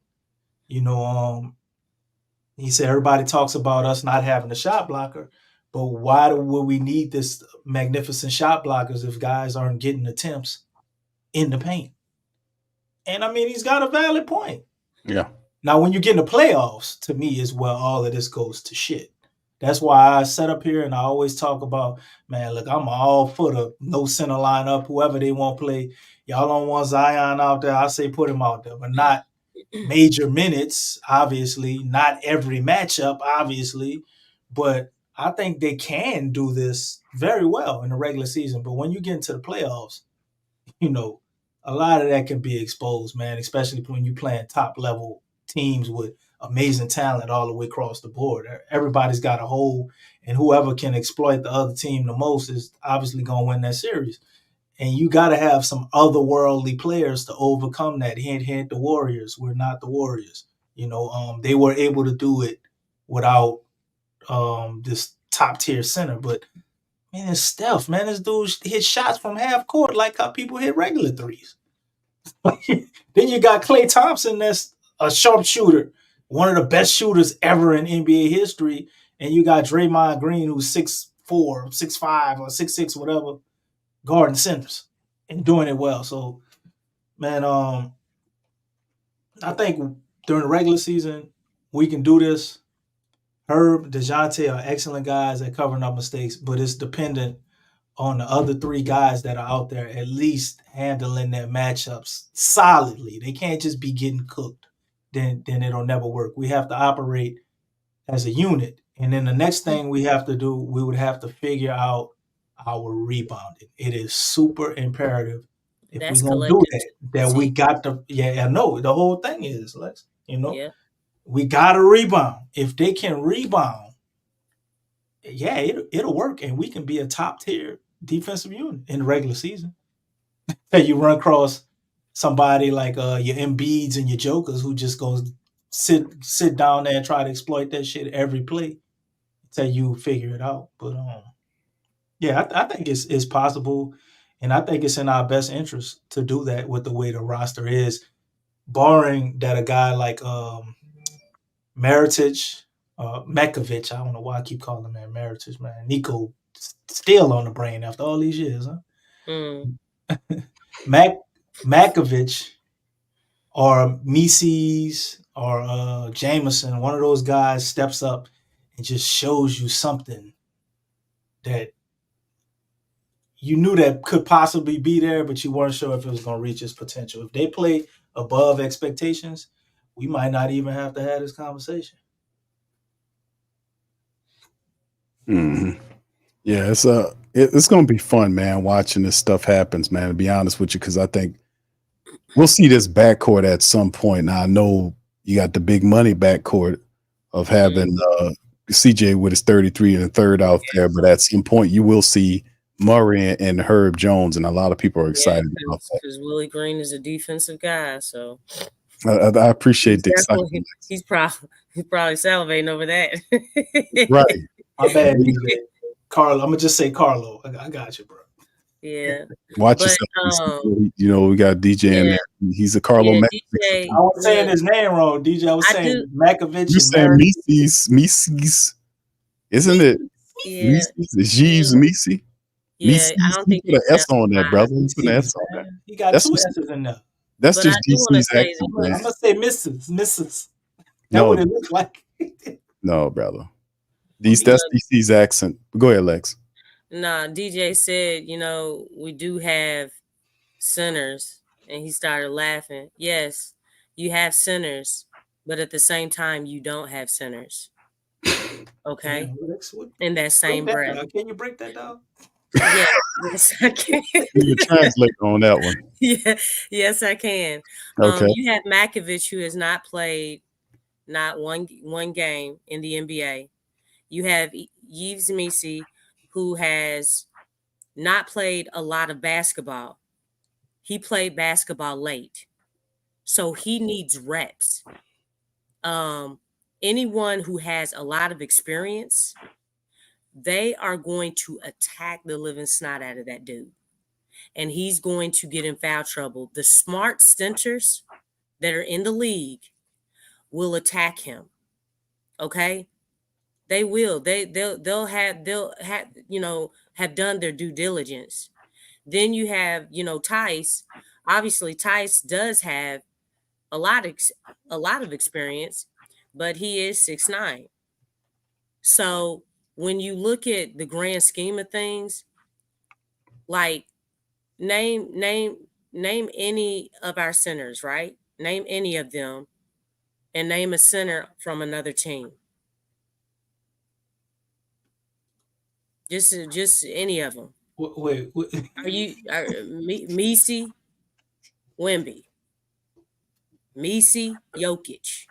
He said everybody talks about us not having a shot blocker, but why would we need this magnificent shot blockers if guys aren't getting attempts in the paint? And I mean, he's got a valid point. Yeah. Now, when you get in the playoffs, to me, is where all of this goes to shit. That's why I set up here and I always talk about, man, look, I'm all for the no center lineup, whoever they want to play. Y'all don't want Zion out there. I say put him out there, but not major minutes, obviously, not every matchup, obviously. But I think they can do this very well in the regular season. But when you get into the playoffs, a lot of that can be exposed, man, especially when you're playing top level teams with amazing talent all the way across the board. Everybody's got a hole, and whoever can exploit the other team the most is obviously going to win that series. And you got to have some otherworldly players to overcome that. Hint, hint, the Warriors. We're not the Warriors. They were able to do it without this top tier center. But man, it's Steph, man. This dude hit shots from half court like how people hit regular threes. Then you got Klay Thompson, that's a sharpshooter, one of the best shooters ever in NBA history. And you got Draymond Green, who's 6'4", 6'5", or 6'6", whatever, guarding centers and doing it well. So, man, I think during the regular season, we can do this. Herb, Dejounte are excellent guys at covering up mistakes, but it's dependent on the other three guys that are out there at least handling their matchups solidly. They can't just be getting cooked. Then it'll never work. We have to operate as a unit. And then the next thing we have to do, we would have to figure out our rebounding. It is super imperative if we're going to do that we got to, the whole thing is, Lex, we got to rebound. If they can rebound, it'll work, and we can be a top tier defensive unit in the regular season. Hey, you run across somebody like your Embiids and your Jokers who just goes sit down there and try to exploit that shit every play until you figure it out. But I think it's possible, and I think it's in our best interest to do that with the way the roster is, barring that a guy like Meritage, Mekovic, I don't know why I keep calling him that Meritage, man. Nico still on the brain after all these years, huh? Makovic or Mises or Jameson, one of those guys steps up and just shows you something that you knew that could possibly be there, but you weren't sure if it was going to reach its potential. If they play above expectations, we might not even have to have this conversation. Mm-hmm. Yeah, it's going to be fun, man, watching this stuff happens, man, to be honest with you, because I think we'll see this backcourt at some point. Now, I know you got the big money backcourt of having CJ with his 33 and a third out there, but at some point you will see Murray and Herb Jones, and a lot of people are excited about that. Because Willie Green is a defensive guy, so I appreciate the excitement. He's probably salivating over that. Right. My bad, DJ. Carlo, I'm gonna just say Carlo. I got you, bro. Yeah. Watch yourself. We got DJ in there. He's a Carlo DJ, I was saying his name wrong, DJ. I was saying Makovic. You saying Mises? Isn't it? Yeah. Jeeves Misi? Yeah, I don't think you put an S on that, brother. You put an S on that. You got two S's in there. That's just DC's accent, man. I'm gonna say Mrs. That's what it looks like. No, brother. That's DC's accent. Go ahead, Lex. Nah, DJ said, we do have centers, and he started laughing. Yes, you have centers, but at the same time, you don't have centers. Okay? In that same breath. Can you break that down? Yeah, yes, I can. You translate on that one. Yeah, yes, I can. Okay. You have Makovic, who has not played not one game in the NBA. You have Yves Misi, who has not played a lot of basketball. He played basketball late, so he needs reps. Anyone who has a lot of experience, they are going to attack the living snot out of that dude. And he's going to get in foul trouble. The smart centers that are in the league will attack him. Okay? They will. They'll have done their due diligence. Then you have, Tice. Obviously, Tice does have a lot of experience, but he is 6'9". So when you look at the grand scheme of things, like name any of our centers, right? Name any of them, and name a center from another team. Just any of them. Wait. Are Messi, Wemby, Messi, Jokic,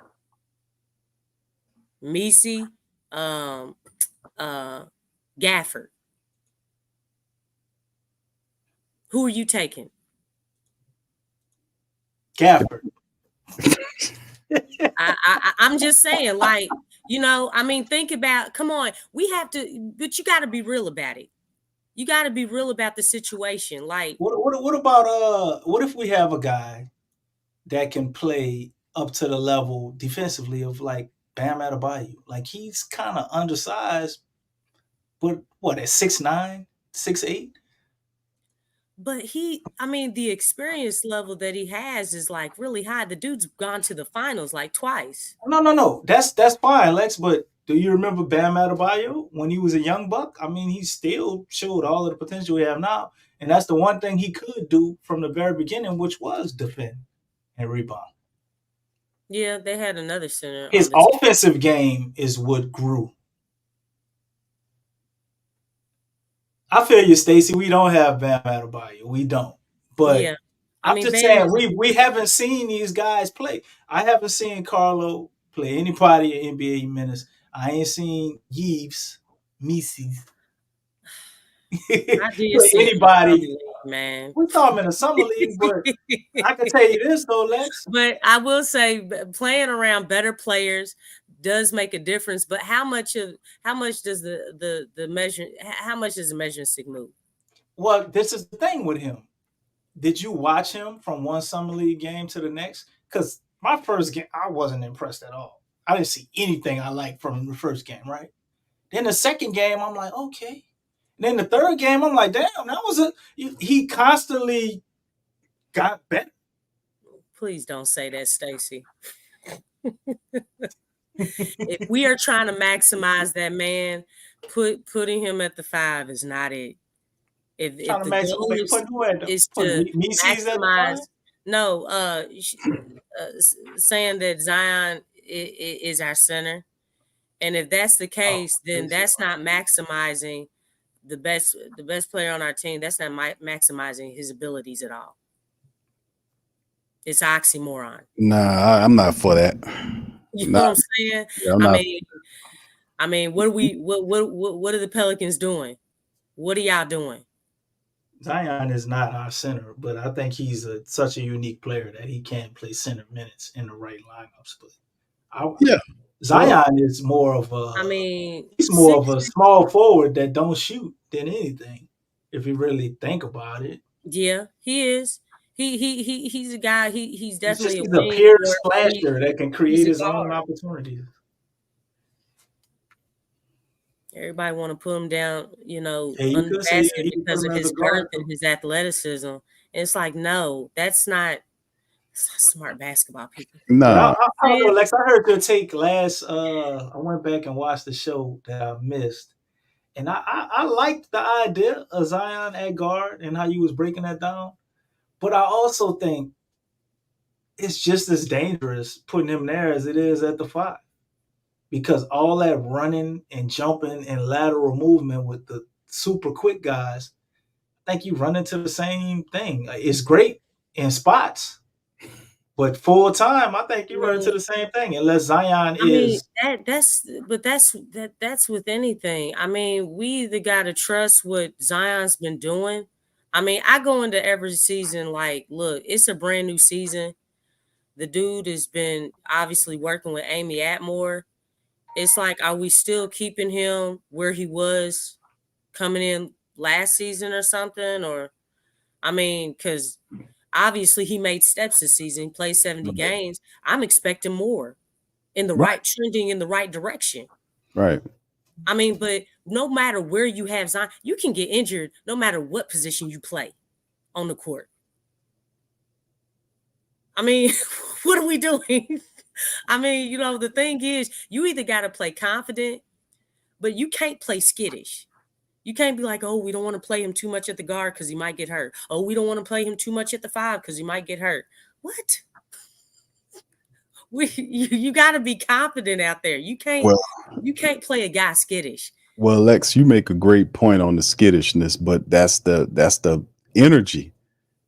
Messi, um, Gafford. Who are you taking? Gafford. I'm just saying, like, I mean, think about, come on, we have to, but you got to be real about it. You got to be real about the situation. Like, What about what if we have a guy that can play up to the level defensively of like Bam Adebayo? Like he's kind of undersized, but what at 6'9", 6'8"? but I mean, the experience level that he has is like really high. The dude's gone to the finals like twice. No. That's fine, Lex. But do you remember Bam Adebayo when he was a young buck? I mean, he still showed all of the potential we have now, and that's the one thing he could do from the very beginning, which was defend and rebound. Yeah, they had another center. His offensive game is what grew. I feel you, Stacey. We don't have Bam Adebayo. We don't. But yeah, I'm just saying we haven't seen these guys play. I haven't seen Carlo play anybody in NBA minutes. I ain't seen Yves, Mises I did play see anybody. Man, We saw him in the summer league, but I can tell you this though, Lex. But I will say, playing around better players does make a difference. But how much does the measuring stick move? Well, this is the thing with him. Did you watch him from one summer league game to the next? Because my first game, I wasn't impressed at all. I didn't see anything I liked from the first game, right? Then the second game, I'm like, okay. And then the third game, I'm like, damn, that was he constantly got better. Please don't say that, Stacey. If we are trying to maximize that man, putting him at the 5 is not it. If the goal is to maximize, saying that Zion is our center, and if that's the case, then that's not maximizing the best player on our team. That's not maximizing his abilities at all. It's oxymoron. Nah, I'm not for that. You know what I'm saying? Yeah, I mean, what are the Pelicans doing? What are y'all doing? Zion is not our center, but I think he's such a unique player that he can play center minutes in the right lineups. But Zion is more of a. He's more of a small forward that don't shoot than anything. If you really think about it. Yeah, he is. He's a guy. He's definitely he's a pure splasher that can create his own opportunities. Everybody want to put him down, under the basket because of his girth and his athleticism. And it's like, no, that's not smart basketball, people. No. I don't know, Lex. I heard your take last. I went back and watched the show that I missed, and I liked the idea of Zion at guard and how you was breaking that down. But I also think it's just as dangerous putting him there as it is at the 5. Because all that running and jumping and lateral movement with the super quick guys, I think you run into the same thing. It's great in spots, but full time, I think you run into the same thing unless Zion is. That's with anything. I mean, we either got to trust what Zion's been doing. I mean, I go into every season like, look, it's a brand new season. The dude has been obviously working with Amy Atmore. It's like, are we still keeping him where he was coming in last season or something? Or, I mean, because obviously he made steps this season. He played 70 games. I'm expecting more trending in the right direction. Right. I mean, but no matter where you have Zion, you can get injured no matter what position you play on the court. I mean, what are we doing? I mean, the thing is, you either got to play confident, but you can't play skittish. You can't be like, oh, we don't want to play him too much at the guard because he might get hurt. Oh, we don't want to play him too much at the 5 because he might get hurt. What? You got to be confident out there. You can't play a guy skittish. Well, Lex, you make a great point on the skittishness, but that's the energy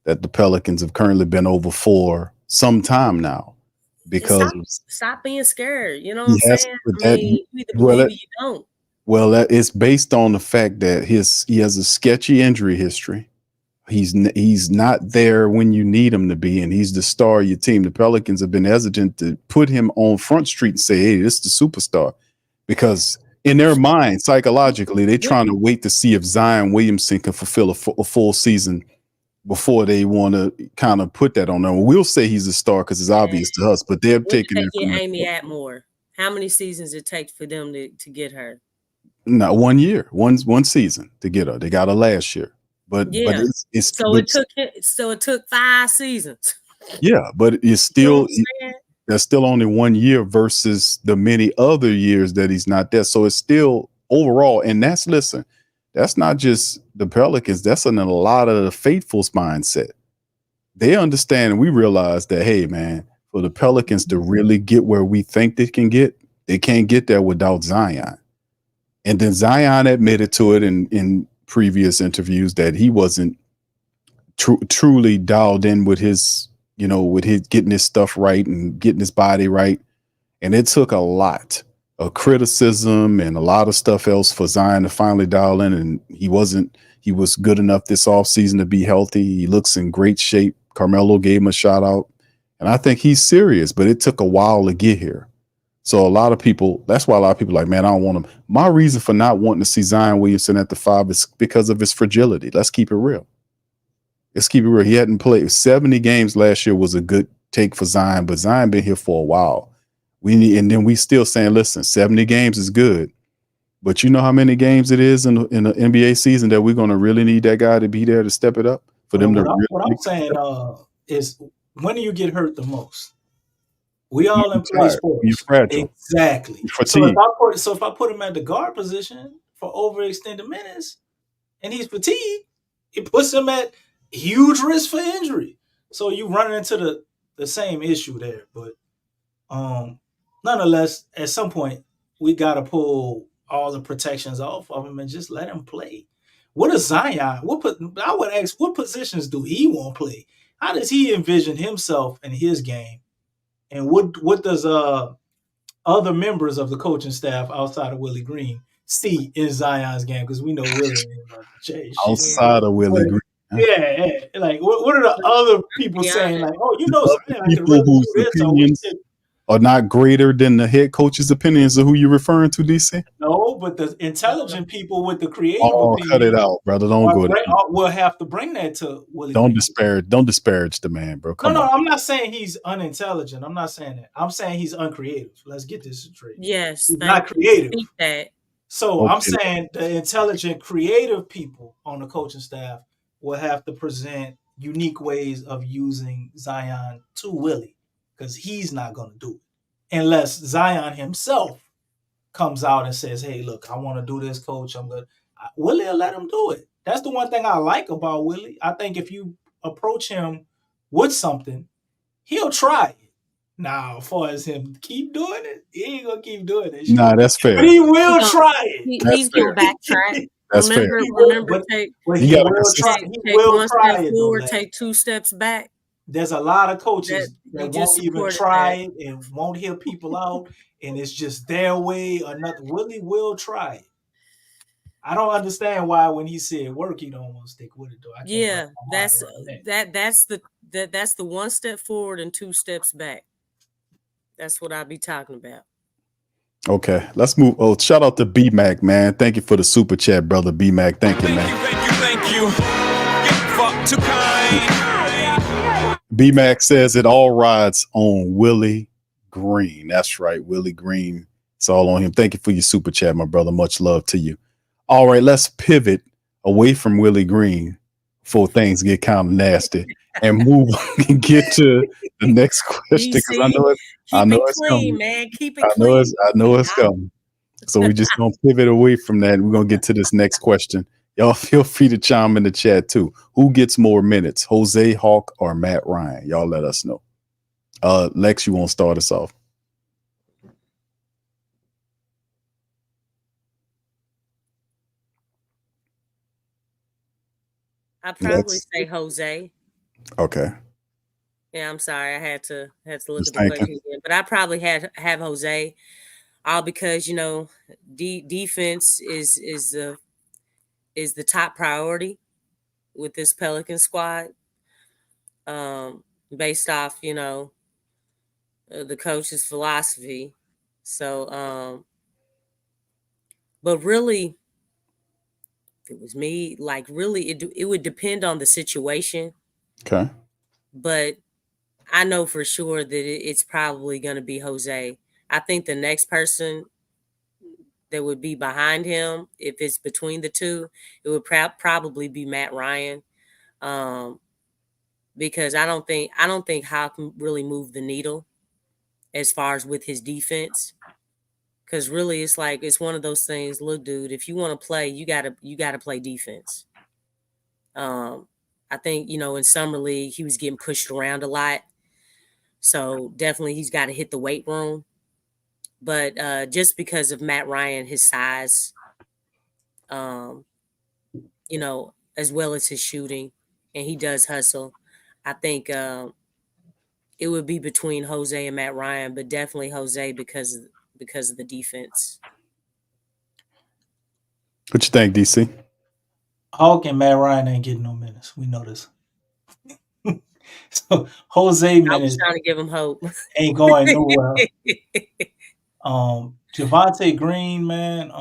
that the Pelicans have currently been over for some time now. And Because stop being scared. You know what I'm he has saying? but I that mean, you either well believe that, or you don't. well that it's based on the fact that he has a sketchy injury history. He's not there when you need him to be, and he's the star of your team. The Pelicans have been hesitant to put him on Front Street and say, "Hey, this is the superstar," because in their mind, psychologically, they're trying to wait to see if Zion Williamson can fulfill a full season before they want to kind of put that on them. We'll say he's a star because it's obvious to us, but they're When did taking they it get from Amy Atmore? How many seasons it take for them to get her? not 1 year, one season to get her. They got her last year, but Yeah. it's So but, it took 5 seasons. yeah, but it's You know still what I'm saying? that's still only 1 year versus the many other years that he's not there. So it's still overall, and that's not just the Pelicans. That's in a lot of the faithfuls' mindset. They understand, and we realize that, hey, man, for the Pelicans to really get where we think they can get, they can't get there without Zion. And then Zion admitted to it in previous interviews that he wasn't truly dialed in with his, with his getting his stuff right and getting his body right. And it took a lot of criticism and a lot of stuff else for Zion to finally dial in. And he was good enough this offseason to be healthy. He looks in great shape. Carmelo gave him a shout out. And I think he's serious, but it took a while to get here. So that's why a lot of people are like, man, I don't want him. My reason for not wanting to see Zion Williamson at the 5 is because of his fragility. Let's keep it real. He hadn't played 70 games last year was a good take for Zion, but Zion been here for a while. And then we still saying, listen, 70 games is good, but you know how many games it is in the NBA season that we're going to really need that guy to be there to step it up for them to. What I'm saying is, when do you get hurt the most? We all in play sports. You're fragile. Exactly. So if I put him at the guard position for overextended minutes and he's fatigued, it puts him at huge risk for injury. So you run into the same issue there. But nonetheless, at some point, we got to pull all the protections off of him and just let him play. What is Zion? I would ask, what positions do he want to play? How does he envision himself in his game? And what does other members of the coaching staff outside of Willie Green see in Zion's game? Because we know Willie ain't about to change shit. Outside of Willie Green. Yeah. Like, what are the other people saying? Like, Zion, I can people really whose do this. opinions are not greater than the head coach's opinions of who you're referring to, DC? No, but the intelligent people with the creative opinion. Cut it out, brother. Don't go there. We'll have to bring that to Willie. Don't disparage the man, bro. Come on. I'm not saying he's unintelligent. I'm not saying that. I'm saying he's uncreative. Let's get this straight. Yes, he's not creative. That. So I'm saying the intelligent, creative people on the coaching staff will have to present unique ways of using Zion to Willie, because he's not going to do it unless Zion himself comes out and says, hey, look, I want to do this, coach. I'm good. Willie will let him do it. That's the one thing I like about Willie. I think if you approach him with something, he'll try it. Now, as far as him keep doing it, he ain't going to keep doing it. Nah, that's fair. But he will try it. He's going to backtrack. That's fair. Remember, take one step forward, take 2 steps back. There's a lot of coaches that won't even try it and won't hear people out, and it's just their way or nothing. Willie will try it. I don't understand why when he said work, he don't want to stick with it though. That's the 1 step forward and 2 steps back. That's what I be talking about. Okay, let's move. Oh, shout out to B-Mac, man. Thank you for the super chat, brother B-Mac. Thank you, man. Thank you. Get fucked too kind. B-Mac says it all rides on Willie Green. That's right, Willie Green. It's all on him. Thank you for your super chat, my brother. Much love to you. All right, let's pivot away from Willie Green before things get kind of nasty and move and get to the next question, because I know it's coming. Man. Keep it clean. I know it's coming. So we're just gonna pivot away from that. We're gonna get to this next question. Y'all feel free to chime in the chat too. Who gets more minutes, Jose Hawk or Matt Ryan? Y'all let us know. Lex, you won't start us off. I probably Next. say Jose. Okay. Yeah, I'm sorry. I had to look Just at the thinking. question again, but I probably have Jose, all because defense is the top priority with this Pelican squad, based off the coach's philosophy. So, but really, if it was me, like really, it would depend on the situation. Okay. But I know for sure that it's probably going to be Jose. I think the next person that would be behind him, if it's between the two, it would probably be Matt Ryan, because I don't think Hawk can really move the needle as far as with his defense. Because really, it's one of those things. Look, dude, if you want to play, you gotta play defense. I think in summer league he was getting pushed around a lot, so definitely he's got to hit the weight room. But just because of Matt Ryan, his size, as well as his shooting, and he does hustle, I think it would be between Jose and Matt Ryan, but definitely Jose because of the defense. What you think, DC? Hawk and Matt Ryan ain't getting no minutes. We know this. So Jose I was minutes trying to give him hope. ain't going nowhere. Javonte Green, man.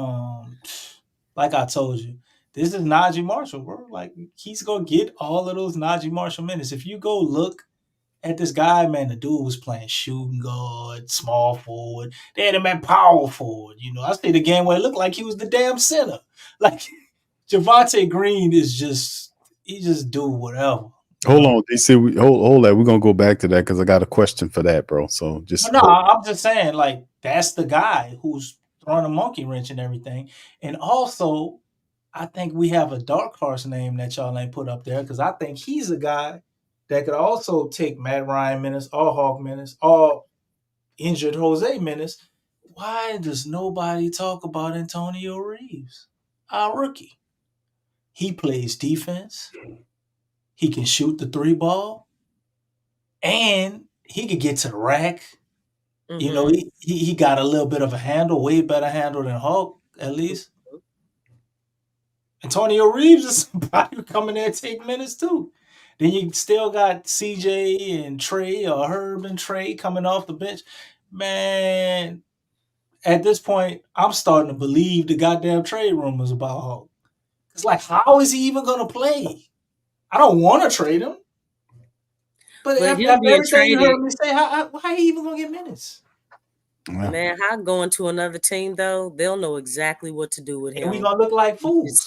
Like I told you, this is Najee Marshall, bro. Like he's gonna get all of those Najee Marshall minutes. If you go look at this guy, man, the dude was playing shooting guard, small forward. They had him at power forward. I see the game where it looked like he was the damn center. Like Javonte Green is he just do whatever. Hold on, DC. Hold that. We're gonna go back to that because I got a question for that, bro. So just no, I'm just saying, like that's the guy who's throwing a monkey wrench and everything. And also, I think we have a dark horse name that y'all ain't put up there because I think he's a guy that could also take Matt Ryan minutes, or Hawk minutes, or injured Jose minutes. Why does nobody talk about Antonio Reeves, our rookie? He plays defense. He can shoot the 3 ball, and he could get to the rack. Mm-hmm. He got a little bit of a handle, way better handle than Hawk, at least. Antonio Reeves is somebody who come in there and take minutes too. Then you still got CJ and Trey, or Herb and Trey coming off the bench. Man, at this point, I'm starting to believe the goddamn trade rumors about Hawk. It's like, how is he even going to play? I don't want to trade him. But after everything you heard me say, how he even going to get minutes? Yeah. Man, how going to another team, though, they'll know exactly what to do with him. And we going to look like fools.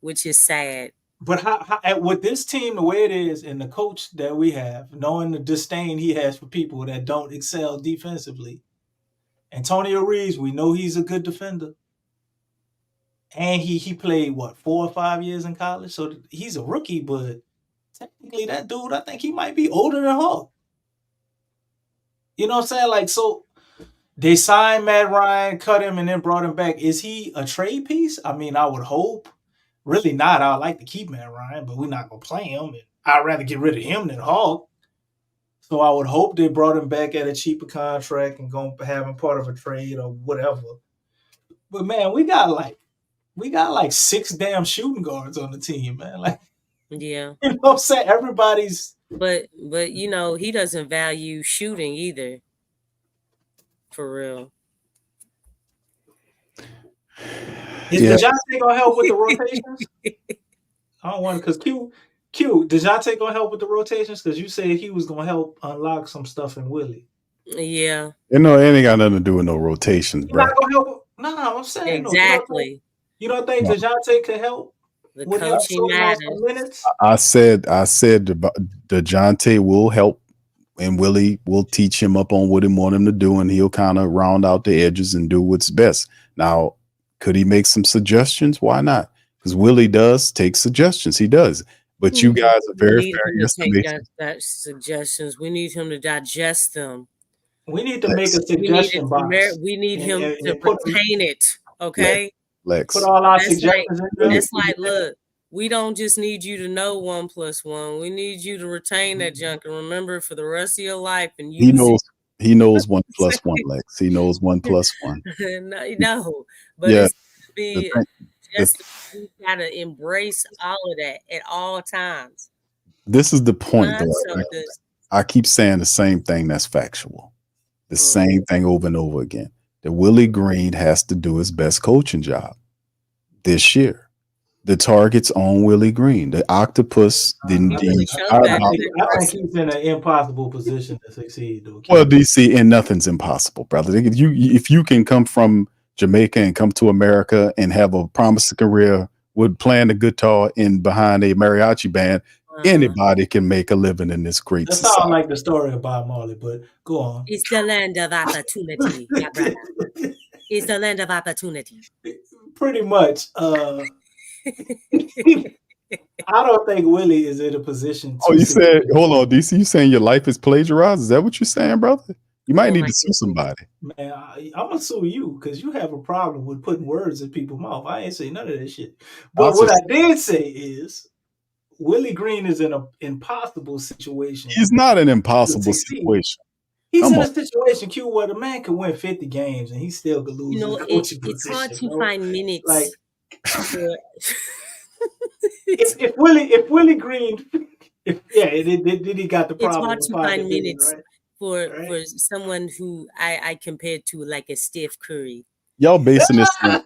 Which is sad. But how with this team, the way it is, and the coach that we have, knowing the disdain he has for people that don't excel defensively, Antonio Reeves, we know he's a good defender. And he played, 4 or 5 years in college? So he's a rookie, but technically that dude, I think he might be older than Hawk. You know what I'm saying? Like, so they signed Matt Ryan, cut him, and then brought him back. Is he a trade piece? I mean, I would hope. Really not. I'd like to keep Matt Ryan, but we're not going to play him. And I'd rather get rid of him than Hawk. So I would hope they brought him back at a cheaper contract and going to have him part of a trade or whatever. But, man, we got like 6 damn shooting guards on the team, man. Like, yeah. You know what I'm saying? Everybody's. But he doesn't value shooting either. For real. Is Dejounte gonna help with the rotations? I don't want because Q Dejounte gonna help with the rotations because you said he was gonna help unlock some stuff in Willie. Yeah. It ain't got nothing to do with no rotations, bro. Not gonna help. No, I'm saying exactly. You don't think Dejounte could help? The coaching matters. I said Dejounte will help, and Willie will teach him up on what he want him to do, and he'll kind of round out the edges and do what's best. Now, could he make some suggestions? Why not? Because Willie does take suggestions. He does. But you guys are very fair in your suggestions. We need him to digest them. We need to make a suggestion box. We need him to retain it. Okay. Lex. Put all our suggestions in there. It's like, look, we don't just need you to know 1 + 1. We need you to retain that junk and remember for the rest of your life and use He knows. He knows 1 + 1, Lex. He knows 1 + 1. No, but Yeah. it's The be thing, just we gotta embrace all of that at all times. this is the point, Not though. something. I keep saying the same thing that's factual. The same thing over and over again. That Willie Green has to do his best coaching job this year. The target's on Willie Green. The octopus didn't. I think he's in an impossible position to succeed. Though. Well, DC, and nothing's impossible, brother. If you can come from Jamaica and come to America and have a promising career with playing the guitar in behind a mariachi band, anybody can make a living in this great That society. sounds like the story of Bob Marley, but go on. It's the land of opportunity, my brother. It's the land of opportunity. Pretty much. I don't think Willie is in a position to. Oh, you said, hold on, DC, you saying your life is plagiarized? Is that what you're saying, brother? You might need to sue somebody. Man, I'm going to sue you because you have a problem with putting words in people's mouth. I ain't say none of that shit. But what I did say is Willie Green is in an impossible situation. He's not an impossible situation. He's in a situation, Q, where the man could win 50 games and he still could lose. It's hard to find minutes. Like, if Willie Green, did he got the problem? It's hard to find minutes for someone who I compared to like a Steph Curry. Y'all basing this on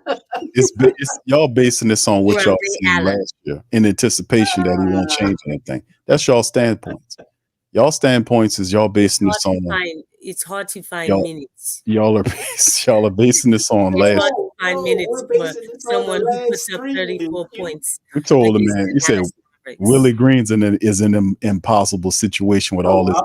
y'all basing this on what y'all seen last year in anticipation that he won't change anything. That's y'all standpoints. Y'all standpoints is y'all basing this on. It's hard to find minutes. Y'all are basing this on last. It's hard to find minutes for someone who puts up 34 points. You told him, man. You said Willie Green's is in an impossible situation with all this.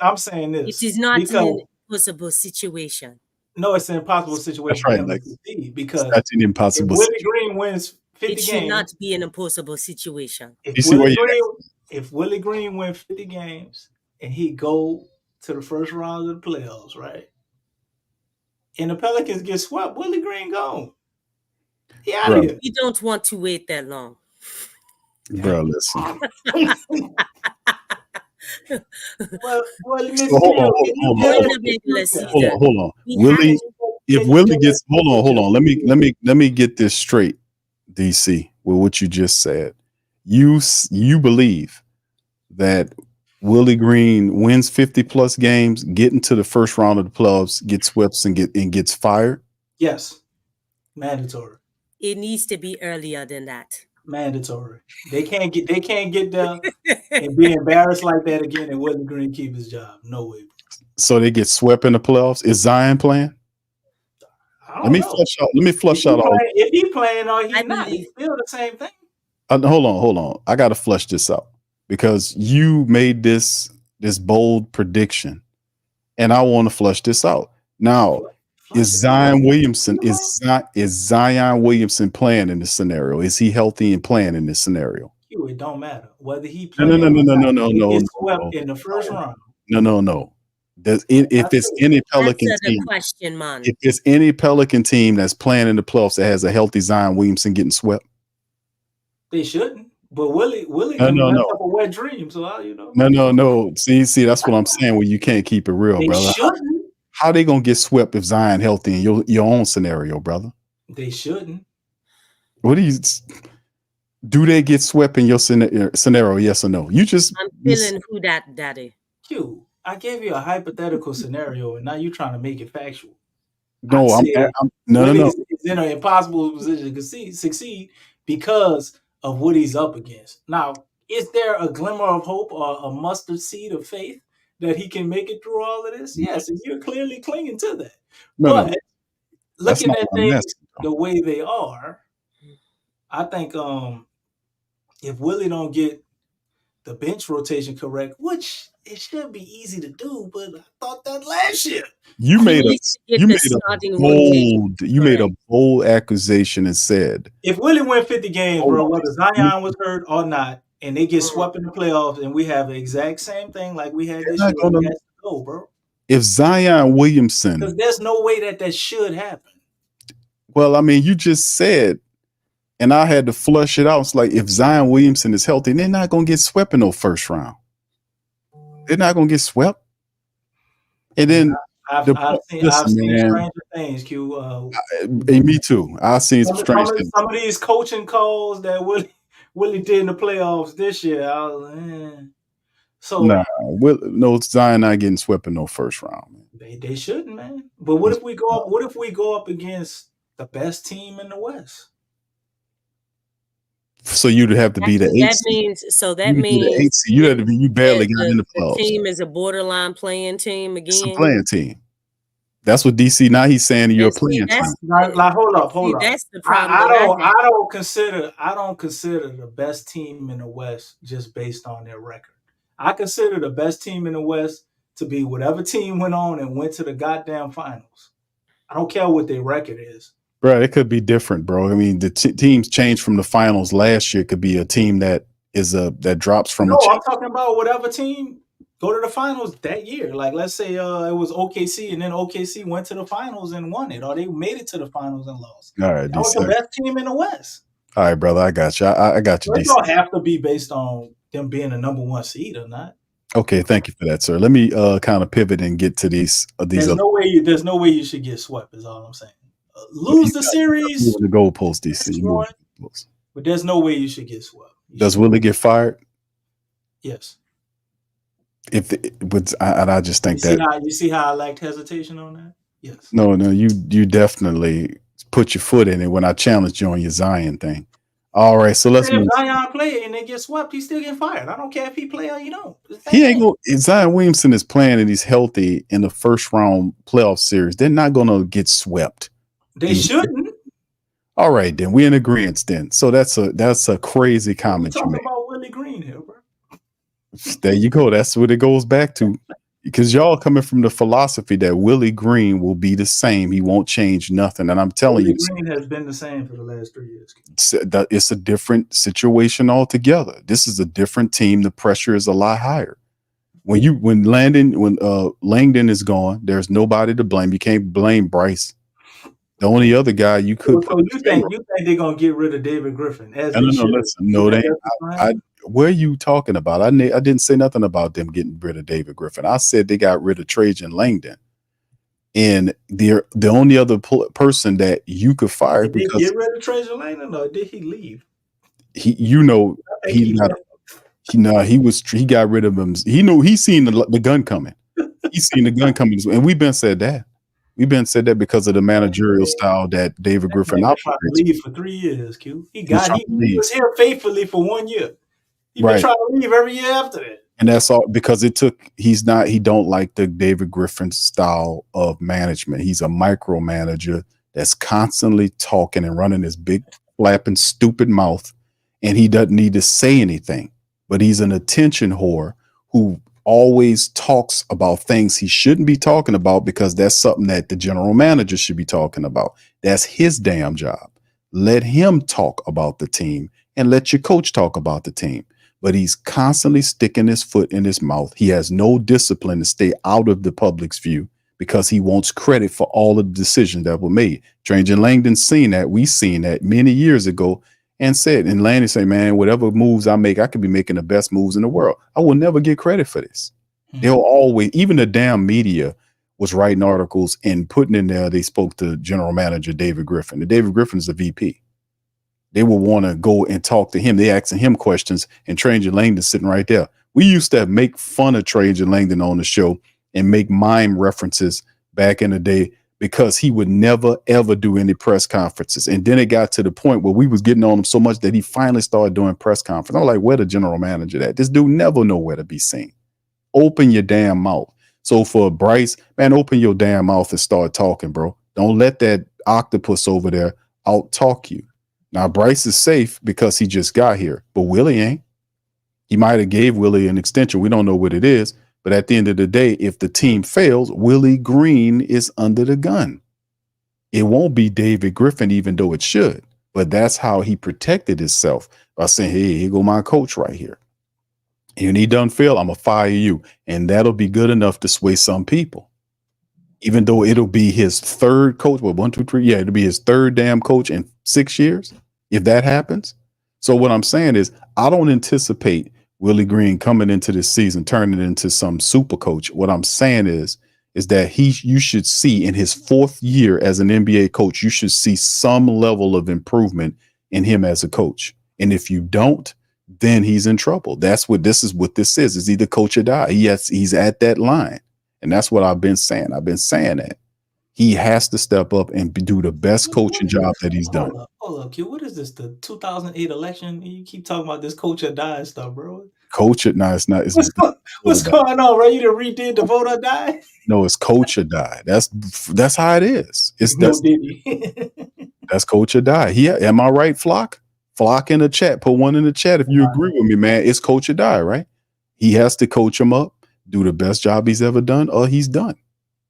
I'm saying this. It is not an impossible situation. No, it's an impossible situation. That's right, Lex. Because that's an impossible. If Willie Green wins 50 games, it should not be an impossible situation. If Willie Green wins 50 games and he go to the first round of the playoffs, right? And the Pelicans get swept, Willie Green gone. He out of here. You don't want to wait that long. Bro, listen. Hold on. Willie, if Willie gets hold on. Let me get this straight, DC, with what you just said. You believe that Willie Green wins 50+ games, get into the first round of the playoffs, gets swept and gets fired? Yes. Mandatory. It needs to be earlier than that. Mandatory. They can't get there and be embarrassed like that again and Willie Green keep his job. No way. So they get swept in the playoffs. Is Zion playing? Let me flush out all. If he playing or he's not, he's still the same thing. Hold on. I gotta flush this out because you made this bold prediction, and I want to flush this out. Now, is Zion Williamson playing in this scenario? Is he healthy and playing in this scenario? It don't matter whether he plays. No. In the first round. No. If it's any Pelican team, question, man. If it's any Pelican team that's playing in the playoffs that has a healthy Zion Williamson getting swept, they shouldn't. But Willie up a wet dream. So No. See, that's what I'm saying. Well, you can't keep it real, they brother. Shouldn't. How they gonna get swept if Zion healthy in your own scenario, brother? They shouldn't. What do they get swept in your scenario? Yes or no? I'm feeling who that daddy. Q, I gave you a hypothetical scenario, and now you're trying to make it factual. No, no. He's in an impossible position to succeed because of what he's up against. Now, is there a glimmer of hope or a mustard seed of faith that he can make it through all of this? Yes, and you're clearly clinging to that. But looking at things the way they are, I think if Willie don't get the bench rotation correct, which it should be easy to do, but I thought that last year. You made a bold accusation and said, if Willie win 50 games, bro, whether Zion was hurt or not, and they get swept in the playoffs, and we have the exact same thing like we had this year, we has to go, bro. If Zion Williamson, because there's no way that should happen. Well, I mean, you just said And I had to flush it out. It's like if Zion Williamson is healthy, they're not going to get swept in no first round. They're not going to get swept. And then I've seen stranger things, Q. Me too. I've seen some strange things. Some of these coaching calls that Willie did in the playoffs this year. I was like, So no Zion not getting swept in no first round. Man. They shouldn't, man. But what if we go up? What if we go up against the best team in the West? So you'd have to be the 8th. That means you had to be. You barely got in the playoffs. The team is a borderline playing team again. It's a playing team. That's what DC. Now he's saying you're a playing team. Like hold up. That's the problem. I don't consider the best team in the West just based on their record. I consider the best team in the West to be whatever team went on and went to the goddamn finals. I don't care what their record is. Bro, it could be different, bro. I mean, the teams changed from the finals last year. It could be a team that is that drops from. No, I'm talking about whatever team go to the finals that year. Like, let's say it was OKC, and then OKC went to the finals and won it, or they made it to the finals and lost. All right, that was the best team in the West. All right, brother, I got you. I got you. It don't have to be based on them being the number one seed or not. Okay, thank you for that, sir. Let me kind of pivot and get to these. There's no way you should get swept. Is all I'm saying. Lose the series. The goalpost, DC. But there's no way you should get swept. Does Willie get fired? Yes. I just think you see how I lacked hesitation on that. Yes. No, you definitely put your foot in it when I challenged you on your Zion thing. All right, so let's move. If Zion play and they get swept, he's still getting fired. I don't care if he play or you don't. He ain't go. Zion Williamson is playing and he's healthy in the first round playoff series. They're not going to get swept. They shouldn't. All right, then we're in agreement. Then, so that's a crazy comment you made. About Willie Green here, bro. There you go. That's what it goes back to. Because y'all coming from the philosophy that Willie Green will be the same. He won't change nothing. And I'm telling you. Willie Green has been the same for the last 3 years. It's a different situation altogether. This is a different team. The pressure is a lot higher. When Langdon is gone, there's nobody to blame. You can't blame Bryce. The only other guy you could. So you think they're gonna get rid of David Griffin? No, they. Where are you talking about? I didn't say nothing about them getting rid of David Griffin. I said they got rid of Trajan Langdon, and the only other person that you could fire. Did he get rid of Trajan Langdon, or did he leave? He got rid of him. He seen the gun coming. He seen the gun coming, and we've been said that. We've been said that because of the managerial style that David Griffin operates. Leave for 3 years, Q. He was here faithfully for 1 year. He been trying to leave every year after that. And that's all because he don't like the David Griffin style of management. He's a micromanager that's constantly talking and running his big flapping stupid mouth, and he doesn't need to say anything. But he's an attention whore who always talks about things he shouldn't be talking about because that's something that the general manager should be talking about. That's his damn job. Let him talk about the team and let your coach talk about the team. But he's constantly sticking his foot in his mouth. He has no discipline to stay out of the public's view because he wants credit for all of the decisions that were made. Trajan Langdon seen that. We seen that many years ago and said, and Landon say, man, whatever moves I make, I could be making the best moves in the world. I will never get credit for this. They'll always, even the damn media was writing articles and putting in there, they spoke to general manager David Griffin. And David Griffin is the VP. They will want to go and talk to him. They asking him questions and Trajan Langdon sitting right there. We used to make fun of Trajan Langdon on the show and make mime references back in the day because he would never, ever do any press conferences. And then it got to the point where we was getting on him so much that he finally started doing press conferences. I'm like, where the general manager at? This dude never know where to be seen. Open your damn mouth. So for Bryce, man, open your damn mouth and start talking, bro. Don't let that octopus over there out talk you. Now, Bryce is safe because he just got here, but Willie ain't. He might have gave Willie an extension. We don't know what it is. But at the end of the day, if the team fails, Willie Green is under the gun. It won't be David Griffin, even though it should. But that's how he protected himself by saying, hey, here go my coach right here. And he done fail, I'm going to fire you. And that'll be good enough to sway some people. Even though it'll be his third coach. Well, 1, 2, 3. Yeah, it'll be his third damn coach in 6 years. if that happens. So what I'm saying is I don't anticipate Willie Green coming into this season turning into some super coach. What I'm saying is that you should see in his 4th year as an NBA coach, you should see some level of improvement in him as a coach. And if you don't, then he's in trouble. That's what this is. What this is either coach or die. He's at that line. And that's what I've been saying. I've been saying that he has to step up and do the best coaching job that he's done. Hold up, Q. What is this? The 2008 election? You keep talking about this coach or die stuff, bro. Coach it. No, it's not. It's what's going on, bro? You done redid the vote or die? No, it's coach or die. That's how it is. That's coach or die. Am I right, Flock? Flock in the chat. Put one in the chat if you agree with me, man. It's coach or die, right? He has to coach him up, do the best job he's ever done, or he's done.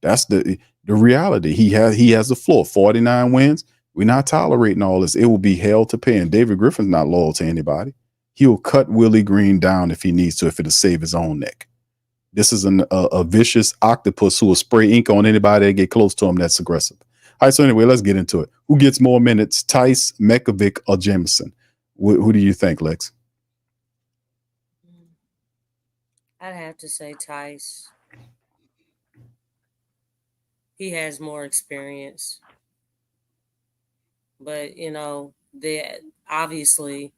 That's the reality. He has the floor. 49 wins. We're not tolerating all this. It will be hell to pay. And David Griffin's not loyal to anybody. He'll cut Willie Green down if he needs to, if it'll save his own neck. This is a vicious octopus who will spray ink on anybody that get close to him that's aggressive. All right, so anyway, let's get into it. Who gets more minutes, Tice, Mekovic, or Jamison? Who do you think, Lex? I'd have to say Tice. He has more experience. But, obviously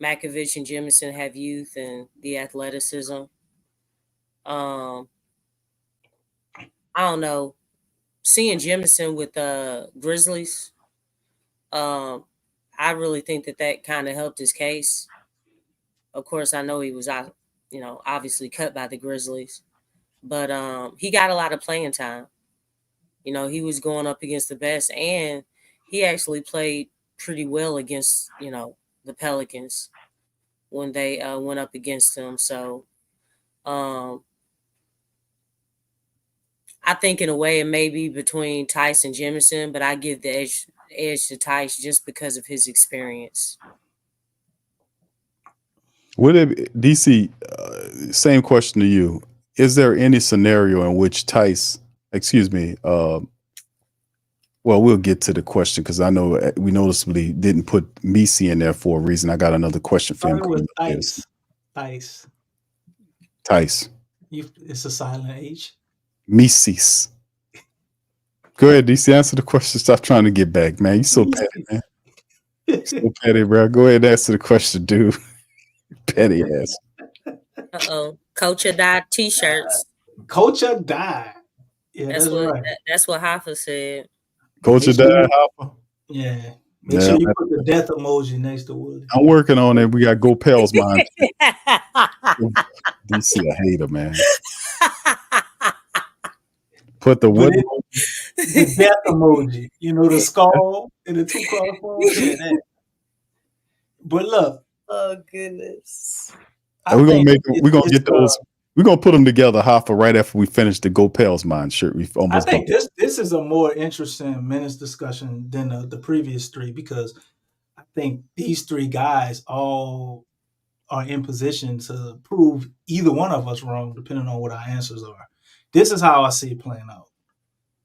Mekovic and Jamison have youth and the athleticism. I don't know. Seeing Jamison with Grizzlies, I really think that kind of helped his case. Of course, I know he was, obviously cut by the Grizzlies, but he got a lot of playing time. He was going up against the best, and he actually played pretty well against, the Pelicans when they went up against him. So I think in a way it may be between Tice and Jamison, but I give the edge to Tice just because of his experience. Would it, DC, same question to you. Is there any scenario in which Tice, well, we'll get to the question because I know we noticeably didn't put Misi in there for a reason. I got another question for him. It was Tice. Tice. It's a silent H. Mises. Go ahead, DC. Answer the question. Stop trying to get back, man. You so petty, man. So petty, bro. Go ahead and answer the question, dude. Petty ass. Coach or die t-shirts. Coach or die. Yeah, that's right. That's what Hoffa said. Coach or die, Hoffa? Yeah. Make sure you put the death emoji next to Willie. I'm working on it. We got Go Pels mind. DC a hater, man. Put the what? The death emoji. The skull and the 2 crossbones. Yeah, that. But look. Oh goodness. We're gonna get those. We're gonna put them together, Hoffa, right after we finish the Go Pels mind shirt. I think this is a more interesting minutes discussion than the previous 3 because I think these 3 guys all are in position to prove either one of us wrong, depending on what our answers are. This is how I see it playing out.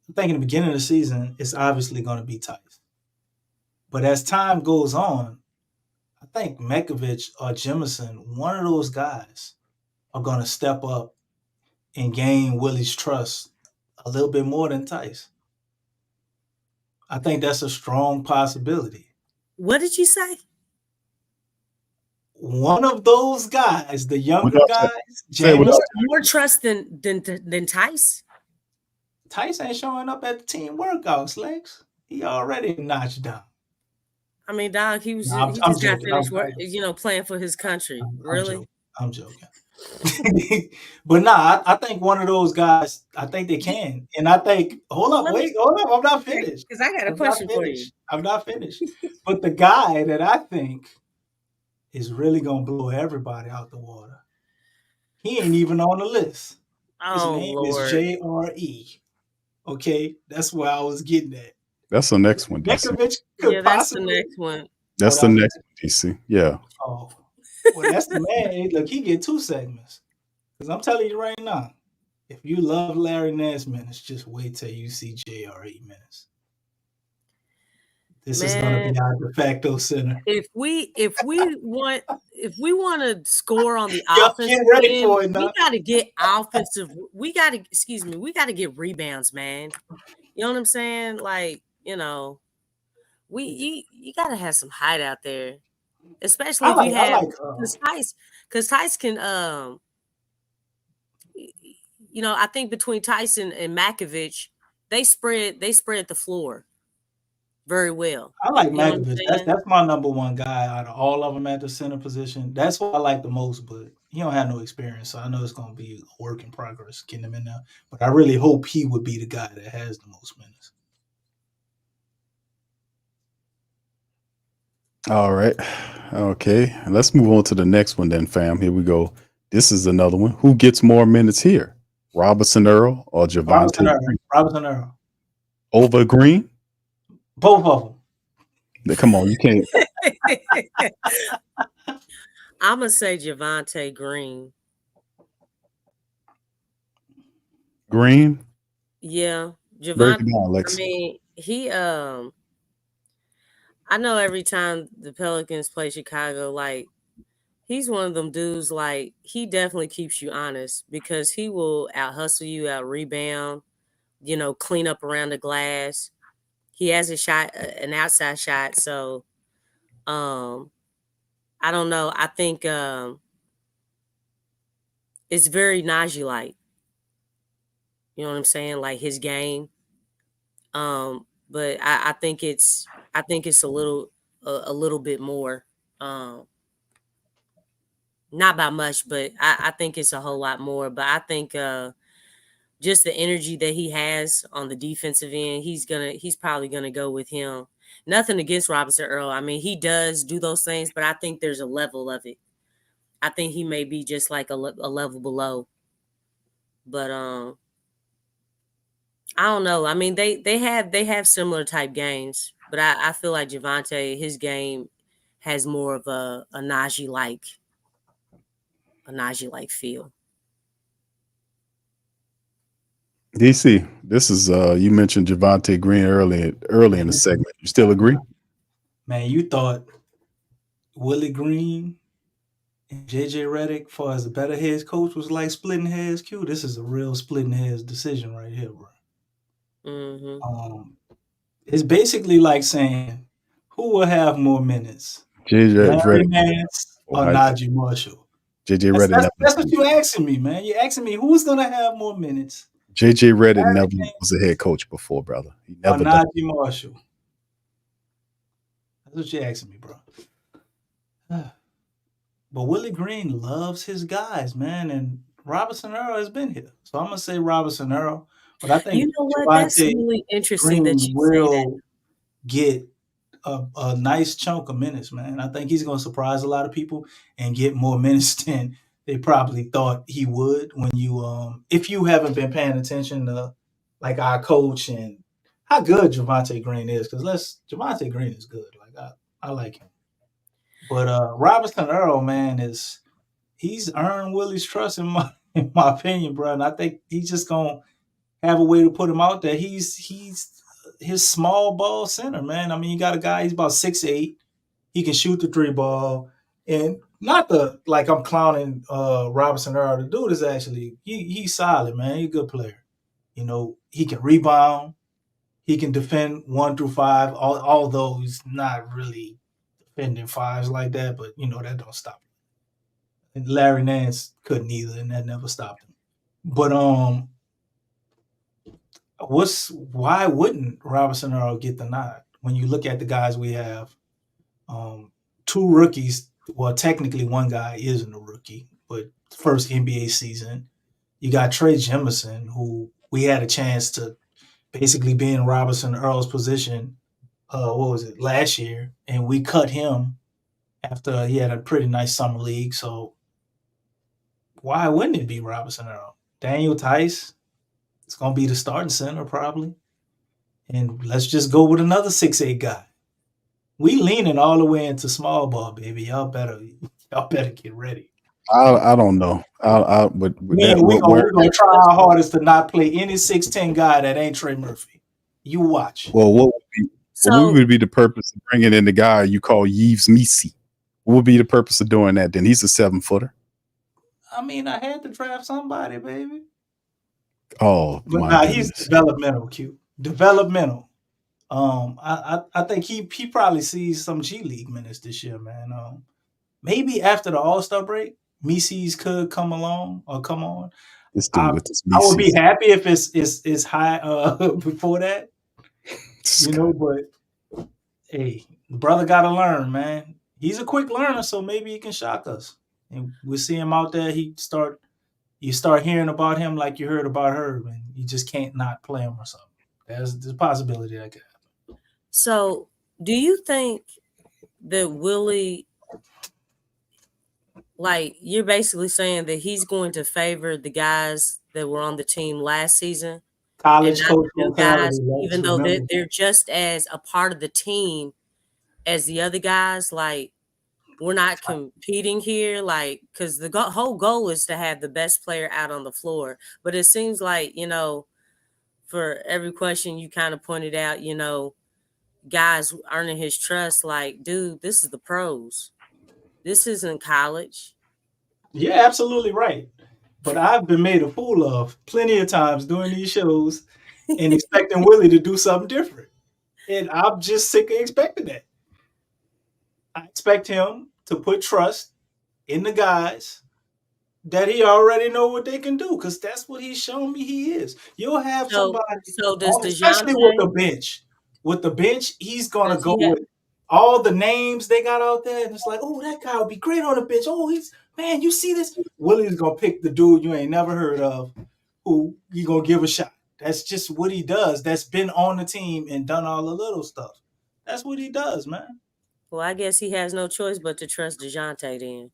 I think in the beginning of the season, it's obviously going to be Tice. But as time goes on, I think Mekovic or Jamison, one of those guys, are going to step up and gain Willie's trust a little bit more than Tice. I think that's a strong possibility. What did you say? One of those guys, the younger guys, more trust than Tice. Tice ain't showing up at the team workouts, Lex. He already notched down. I mean, dog, he just got finished playing for his country. I'm joking. But I think one of those guys, I think they can. And I think, hold up, I'm not finished. Because I got a question for you. I'm not finished. But the guy that I think is really going to blow everybody out the water, he ain't even on the list. His name is JRE. Okay? That's where I was getting at. That's the next one, DC. That's the next one. That's the next one, DC. Yeah. Oh. Well, that's the man. Look, he get 2 segments. Because I'm telling you right now, if you love Larry Nance minutes, just wait till you see JRE minutes. This is going to be our de facto center. If we want to score on the Y'all offensive get ready end, for it we now. got to get offensive. We got to get rebounds, man. You know what I'm saying? Like, you got to have some height out there, especially if you have because Tice can I think between Tyson and Makovich, they spread the floor very well. I like Makovich. That's my number one guy out of all of them at the center position. That's what I like the most, but he don't have no experience, so I know it's going to be a work in progress getting him in there. But I really hope he would be the guy that has the most minutes. All right. Okay. Let's move on to the next one then, fam. Here we go. This is another one. Who gets more minutes here? Robinson Earl or Javonte? Robinson Earl. Over Green? Both of them. Come on, you can't. I'm going to say Javonte Green. Green? Yeah. Javonte, I mean, he I know every time the Pelicans play Chicago, like, he's one of them dudes, like, he definitely keeps you honest because he will out-hustle you, out-rebound, clean up around the glass. He has a shot, an outside shot, so I don't know. I think it's very Najee-like. You know what I'm saying? Like, his game. But I think it's a little bit more. Not by much, but I think it's a whole lot more. But I think just the energy that he has on the defensive end, he's probably gonna go with him. Nothing against Robinson Earl. I mean, he does do those things, but I think there's a level of it. I think he may be just like a level below. But I don't know. I mean, they have similar type games, but I feel like Javonte, his game has more of a Najee-like feel. DC, this is you mentioned Javonte Green early in the segment. You still agree? Man, you thought Willie Green and JJ Redick, far as the better heads coach, was like splitting hairs. Q, this is a real splitting hairs decision right here, bro. Mm-hmm. It's basically like saying, who will have more minutes, JJ Larry Redick Nance or Najee Marshall? JJ Redick. That's what you're asking me, man. You're asking me who's going to have more minutes. JJ Redick never was a head coach before, brother. He never Najee Marshall. That's what you're asking me, bro. But Willie Green loves his guys, man, and Robinson Earl has been here. So I'm going to say Robinson Earl. But I think that's really interesting Green that you say that. Get a nice chunk of minutes, man. I think he's going to surprise a lot of people and get more minutes than they probably thought he would. When you, if you haven't been paying attention to like our coach and how good Javonte Green is, because Javonte Green is good. Like I like him. But Robinson Earl, man, he's earned Willie's trust in my opinion, bro. And I think he's just gonna have a way to put him out there. He's his small ball center, man. I mean, you got a guy, he's about 6'8". He can shoot the 3 ball. And not I'm clowning Robinson Earl. The dude is actually he's solid, man. He's a good player. He can rebound. He can defend 1 through 5, although he's not really defending 5s like that, but that don't stop him. And Larry Nance couldn't either, and that never stopped him. But why wouldn't Robinson Earl get the nod? When you look at the guys we have, 2 rookies. Well, technically one guy isn't a rookie, but first NBA season. You got Trey Jemison, who we had a chance to basically be in Robinson Earl's position. Last year, and we cut him after he had a pretty nice summer league. So why wouldn't it be Robinson Earl? Daniel Tice, it's going to be the starting center probably. And let's just go with another 6'8" guy. We leaning all the way into small ball, baby. Y'all better get ready. I don't know. We're gonna try our hardest to not play any 6'10" guy that ain't Trey Murphy. You watch. Well, what would be the purpose of bringing in the guy you call Yves Missi? What would be the purpose of doing that? Then he's a 7-footer. I mean, I had to draft somebody, baby. Oh, but my goodness. He's developmental, Q. Developmental. I think he probably sees some G League minutes this year, man. Maybe after the All-Star break, Mises could come along or come on. This dude with this I would be Mises. happy if it's high before that. But hey, the brother got to learn, man. He's a quick learner, so maybe he can shock us. And we'll see him out there. You start hearing about him like you heard about Herb, and you just can't not play him or something. There's a possibility that could happen. So, do you think that Willie, like, you're basically saying that he's going to favor the guys that were on the team last season? College coach guys, even though they're just as a part of the team as the other guys, like, we're not competing here, like, because the whole goal is to have the best player out on the floor. But it seems like, for every question you kind of pointed out, guys earning his trust, like, dude, this is the pros. This isn't college. You're absolutely right. But I've been made a fool of plenty of times doing these shows and expecting Willie to do something different. And I'm just sick of expecting that. I expect him to put trust in the guys that he already know what they can do, because that's what he's shown me he is. You'll have somebody, especially with the bench. With the bench, he's going to go with all the names they got out there. And it's like, oh, that guy would be great on the bench. Oh, man, you see this? Willie's going to pick the dude you ain't never heard of who you going to give a shot. That's just what he does. That's been on the team and done all the little stuff. That's what he does, man. Well, I guess he has no choice but to trust Dejounte then.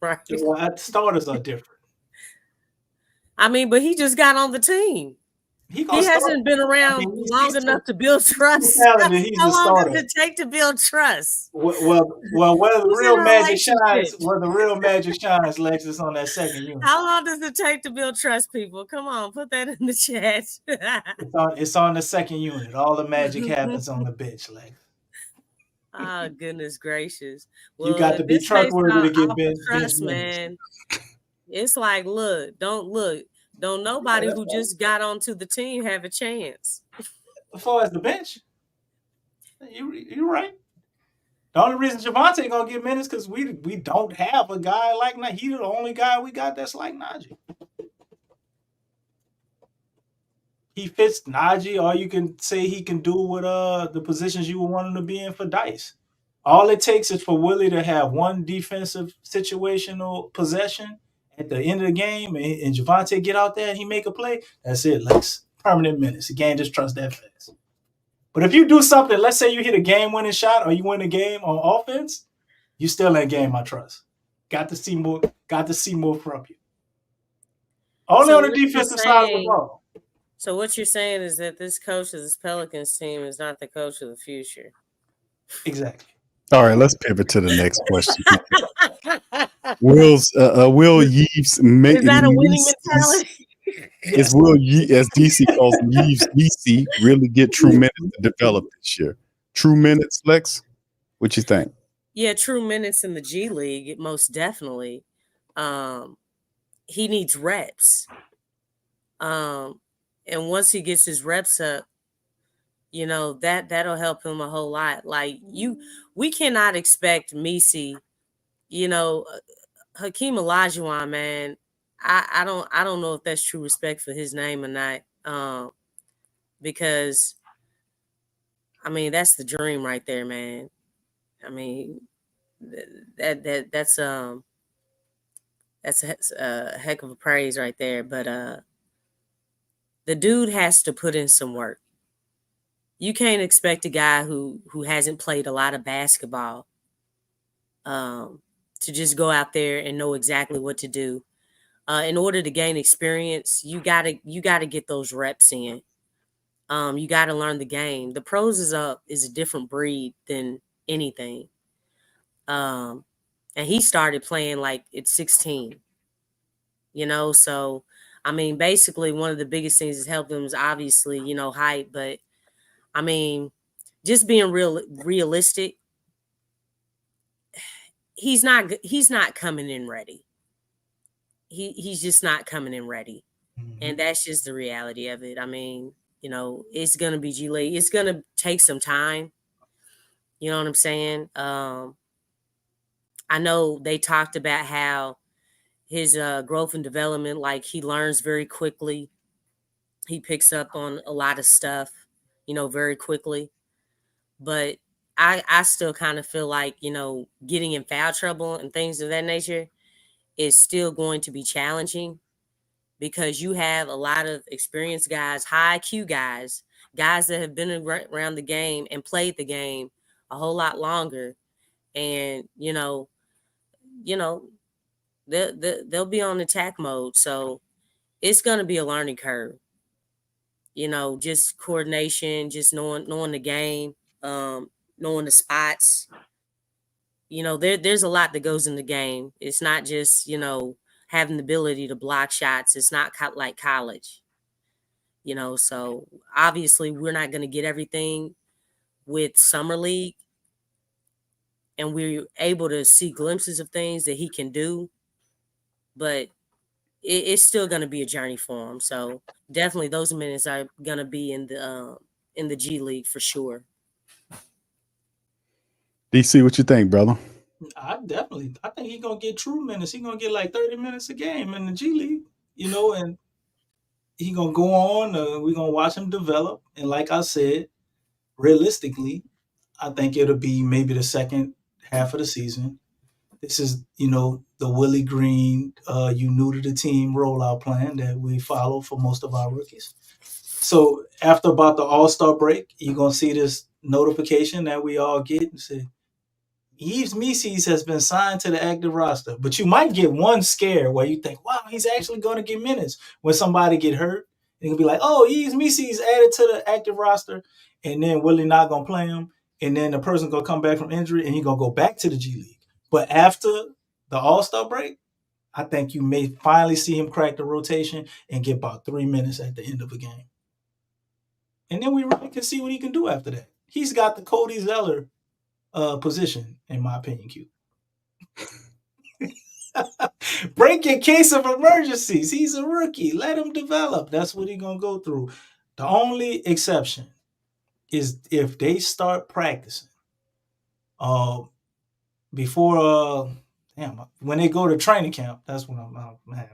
Right. Well, starters are different. I mean, but he just got on the team. He hasn't been around long enough to build trust. How long does it take to build trust? Well, where the real magic shines, Lexxah, on that second unit. How long does it take to build trust, people? Come on, put that in the chat. It's on the second unit. All the magic happens on the bench, Lexxah. Oh, goodness gracious. Well, you got to be trustworthy to get bench trust, man. It's like, don't nobody who just got onto the team have a chance. As far as the bench, you're right. The only reason Javonte gonna get minutes because we don't have a guy like Najee. He's the only guy we got that's like Najee. He fits Najee, or you can say he can do what the positions you would want him to be in for Dice. All it takes is for Willie to have one defensive situational possession at the end of the game, and Javonte get out there and he make a play. That's it, Lex. Permanent minutes. You can't just trust that fast. But if you do something, let's say you hit a game-winning shot or you win a game on offense, you still in game, I trust. Got to see more from you. Only on the defensive side of the ball. So what you're saying is that this coach of this Pelicans team is not the coach of the future. Exactly. All right, let's pivot to the next question. Will Yves make is that a winning mentality? Is Will as DC calls him, Yves DC really get true minutes to develop this year? True minutes, Lex? What you think? Yeah, true minutes in the G League, most definitely. He needs reps. And once he gets his reps up, that'll help him a whole lot. Like we cannot expect Messi, Hakeem Olajuwon, man. I don't know if that's true respect for his name or not. Because I mean that's the dream right there, man. I mean that's a heck of a praise right there. But the dude has to put in some work. You can't expect a guy who hasn't played a lot of basketball to just go out there and know exactly what to do. In order to gain experience, you gotta get those reps in. You gotta learn the game. The pros is a different breed than anything. And he started playing like at 16. So I mean, basically one of the biggest things that's helped him is obviously, height, but I mean, just being realistic, he's not coming in ready. He's just not coming in ready. Mm-hmm. And that's just the reality of it. I mean, it's going to be G League. It's going to take some time. You know what I'm saying? I know they talked about how his growth and development, like he learns very quickly. He picks up on a lot of stuff, very quickly. But I still kind of feel like, getting in foul trouble and things of that nature is still going to be challenging, because you have a lot of experienced guys, high IQ guys that have been around the game and played the game a whole lot longer. And, they'll be on attack mode. So it's going to be a learning curve, just coordination, just knowing the game, knowing the spots. There's a lot that goes in the game. It's not just, having the ability to block shots. It's not like college, so obviously we're not going to get everything with Summer League, and we're able to see glimpses of things that he can do, but it's still going to be a journey for him. So definitely those minutes are going to be in the G League for sure. DC, what you think, brother? I think he's going to get true minutes. He's going to get like 30 minutes a game in the G League, and he's going to go on. We're going to watch him develop. And like I said, realistically, I think it'll be maybe the second half of the season. This is, the Willie Green, you new to the team rollout plan that we follow for most of our rookies. So after about the All-Star break, you're going to see this notification that we all get and say, Yves Mises has been signed to the active roster. But you might get one scare where you think, wow, he's actually going to get minutes when somebody get hurt. And you'll be like, oh, Yves Mises added to the active roster, and then Willie not going to play him. And then the person going to come back from injury, and he's going to go back to the G League. But after the All-Star break, I think you may finally see him crack the rotation and get about 3 minutes at the end of a game. And then we really can see what he can do after that. He's got the Cody Zeller position, in my opinion, Q. Break in case of emergencies. He's a rookie. Let him develop. That's what he's going to go through. The only exception is if they start practicing before when they go to training camp. That's when man,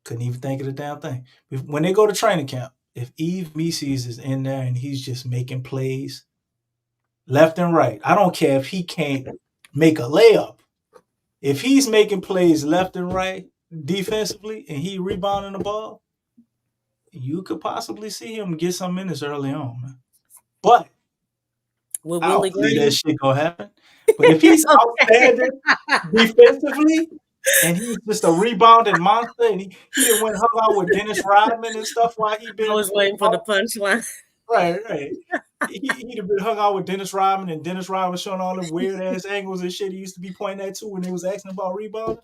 couldn't even think of the damn thing. When they go to training camp, if Yves Mises is in there and he's just making plays left and right, I don't care if he can't make a layup. If he's making plays left and right defensively and he rebounding the ball, you could possibly see him get some minutes early on, man. But I don't believe that shit gonna happen. But if he's outstanding defensively and he's just a rebounding monster and he done went hung out with Dennis Rodman and stuff while he been. I was waiting for the punchline. Right. He'd have been hung out with Dennis Rodman, and Dennis Rodman was showing all the weird ass angles and shit he used to be pointing at too when they was asking about rebounding.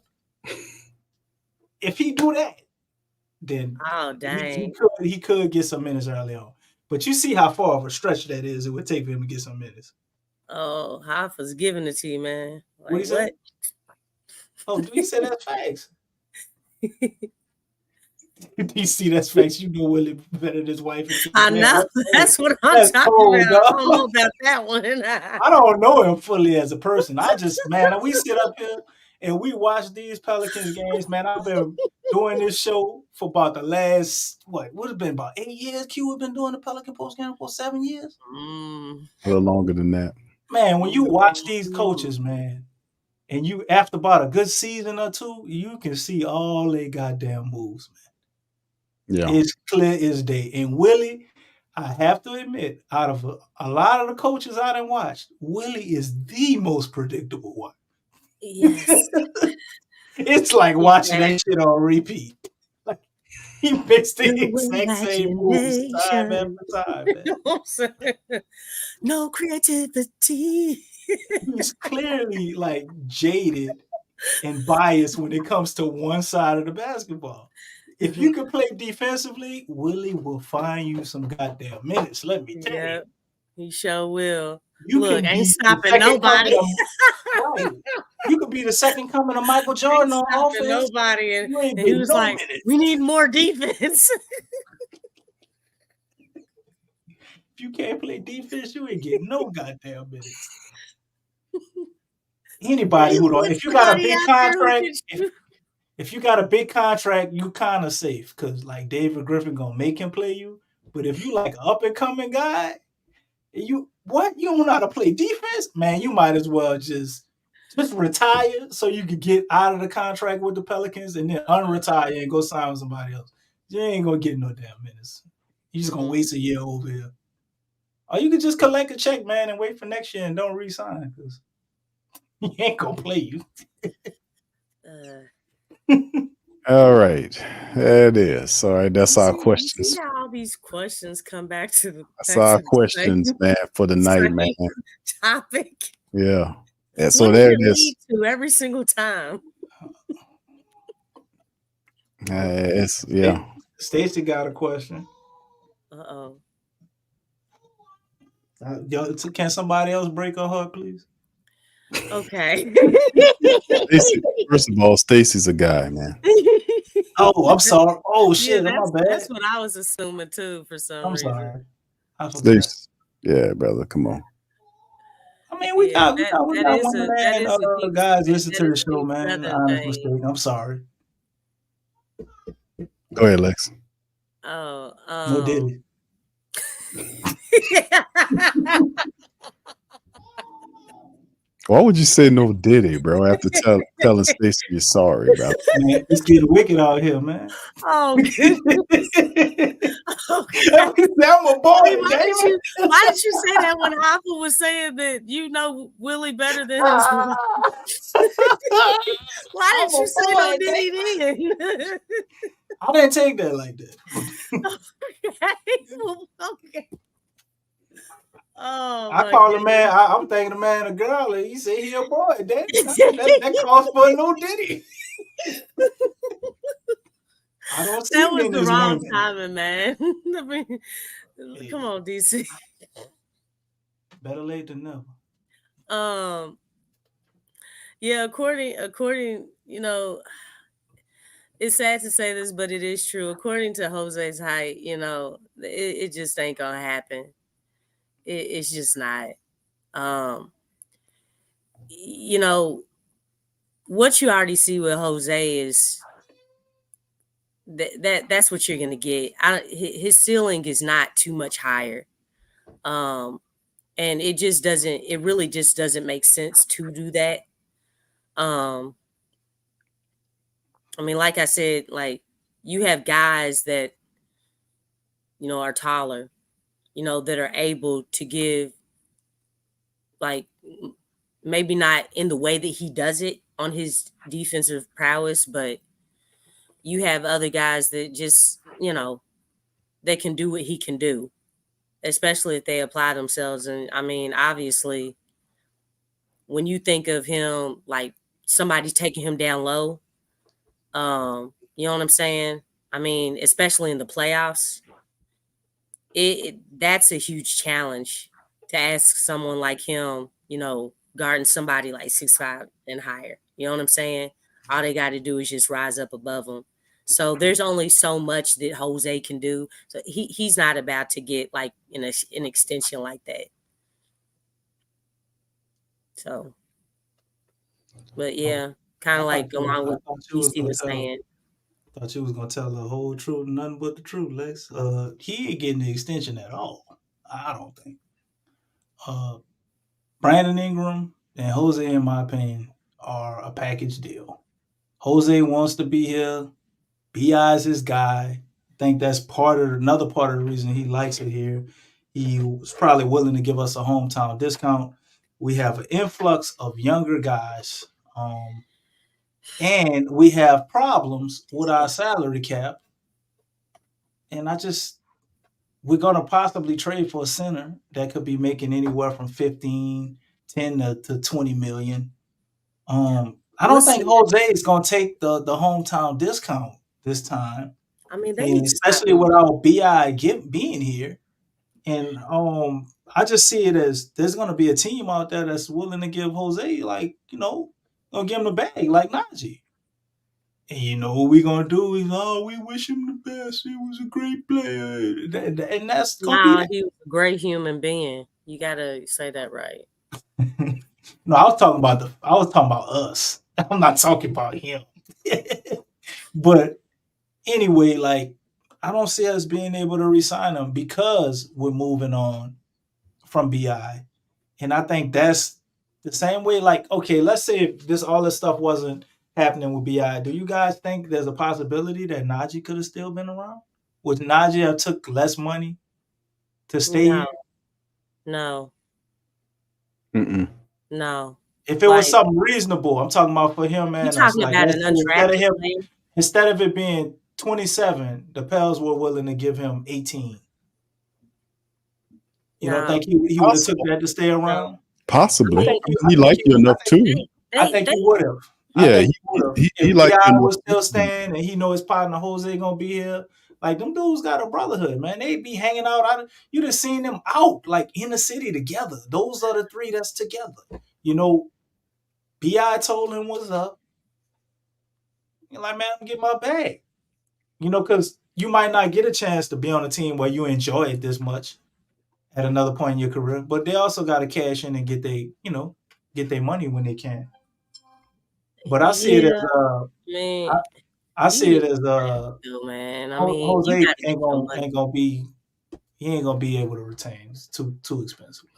If he do that, then he could get some minutes early on. But you see how far of a stretch that is it would take for him to get some minutes. Oh, Hoffa's giving it to you, man. Like, what he say? Oh, he said that's facts. You see, that's facts. You know Willie better than his wife. I know. That's what I'm talking about. I don't know about that one. I don't know him fully as a person. I just, man, we sit up here and we watch these Pelicans games, man. I've been doing this show for about the last, what has been about 8 years? Q, we've been doing the Pelican post game for 7 years? A little longer than that. Man, when you watch these coaches, man, and you, after about a good season or two, you can see all they goddamn moves, man. Yeah. It's clear as day. And Willie, I have to admit, out of a lot of the coaches I done watched, Willie is the most predictable one. Yes. It's like watching that shit on repeat. Like, he makes the exact same moves time after time, man. No creativity. He's clearly like jaded and biased when it comes to one side of the basketball. If you can play defensively, Willie will find you some goddamn minutes. Let me tell you. He sure will. You Look, can ain't be stopping the nobody. right. You could be the second coming of Michael Jordan on offense. Nobody, and You ain't he getting was no like, minutes. "We need more defense." If you can't play defense, you ain't getting no goddamn minutes. Anybody who don't, if you got a big contract, if you got a big contract, you kind of safe because like David Griffin gonna make him play you. But if you like up and coming guy, you don't know how to play defense, man. You might as well just retire so you could get out of the contract with the Pelicans and then unretire and go sign with somebody else. You ain't gonna get no damn minutes. You just gonna waste a year over here. Or you could just collect a check, man, and wait for next year and don't re-sign because he ain't gonna play you. All right, there it is. All right, that's our You questions. see how all these questions come back to the That's our questions, man, for the night, man. Topic. Yeah. So What there does it it is. lead to every single time? Yeah. Stacey got a question. Uh-oh. Can somebody else break her heart, please? Okay. Stacey, first of all, Stacey's a guy, man. Oh, I'm sorry. Oh shit, Yeah, my bad. that's what I was assuming too for some reason. Sorry. Stacey, yeah, brother, come on. I mean, we got women and guys listen to the show, man. Honest mistake. I'm sorry. Go ahead, Lex. Oh, no Diddy. Why would you say no Diddy, bro? After telling Stacey you're sorry, bro. Man, it's getting wicked out here, man. Oh, goodness. Okay. I'm a boy. Why did you say that when Hopper was saying that you know Willie better than his wife? Why did you say no Diddy then? I didn't take that like that. Okay. Oh, I call a man. I'm thinking a man a girl, and he said he a boy. That calls for no Diddy. I don't see that was the wrong women. timing, man. I mean, come on, DC. Better late than never. Yeah, according, you know, it's sad to say this, but it is true. According to Jose's height, you know, it just ain't gonna happen. It's just not. You know, what you already see with Jose is that's what you're gonna get. His ceiling is not too much higher, and it really just doesn't make sense to do that. I mean, like I said, like you have guys that, you know, are taller, you know, that are able to give, like, maybe not in the way that he does it on his defensive prowess, but you have other guys that just, you know, they can do what he can do, especially if they apply themselves. And I mean, obviously, when you think of him, like somebody taking him down low, you know what I'm saying? I mean, especially in the playoffs, that's a huge challenge to ask someone like him, you know, guarding somebody like 6'5" and higher. You know what I'm saying? All they got to do is just rise up above them. So there's only so much that Jose can do. So he's not about to get like an extension like that. So, but yeah, kind of like along with what DC was saying. Thought you was gonna tell the whole truth, nothing but the truth, Lex. He ain't getting the extension at all. I don't think. Brandon Ingram and Jose, in my opinion, are a package deal. Jose wants to be here. BI is his guy. I think that's another part of the reason he likes it here. He was probably willing to give us a hometown discount. We have an influx of younger guys. And we have problems with our salary cap. And we're going to possibly trade for a center that could be making anywhere from 10 to 20 million. I don't think Jose is going to take the hometown discount this time. I mean, especially without BI being here. And I just see it as there's going to be a team out there that's willing to give Jose, like, gonna give him the bag like Najee. And you know what we're going to do is, we wish him the best. He was a great player. And that's going to be that. He was a great human being. You got to say that right. No, I was talking about us. I'm not talking about him. But anyway, like, I don't see us being able to re-sign him because we're moving on from BI. And I think that's the same way, like, okay, let's say if all this stuff wasn't happening with BI, do you guys think there's a possibility that Najee could have still been around? Would Najee have took less money to stay here? No. No. If it was something reasonable, I'm talking about for him, man. You're talking about an undrafted player? Instead of it being 27, the Pels were willing to give him 18. You don't think he would have took that to stay around? Possibly. He liked you enough too. I think he would have. Yeah, he liked you. If was still staying, and he know his partner Jose gonna be here. Like, them dudes got a brotherhood, man. They be hanging out. You just seen them out, like, in the city together. Those are the three that's together. B.I. told him what's up. You're like, man, I'm get my bag. Because you might not get a chance to be on a team where you enjoy it this much at another point in your career, but they also got to cash in and get their money when they can. But I see it as I see it as man. Jose ain't gonna be able to retain. It's too expensive.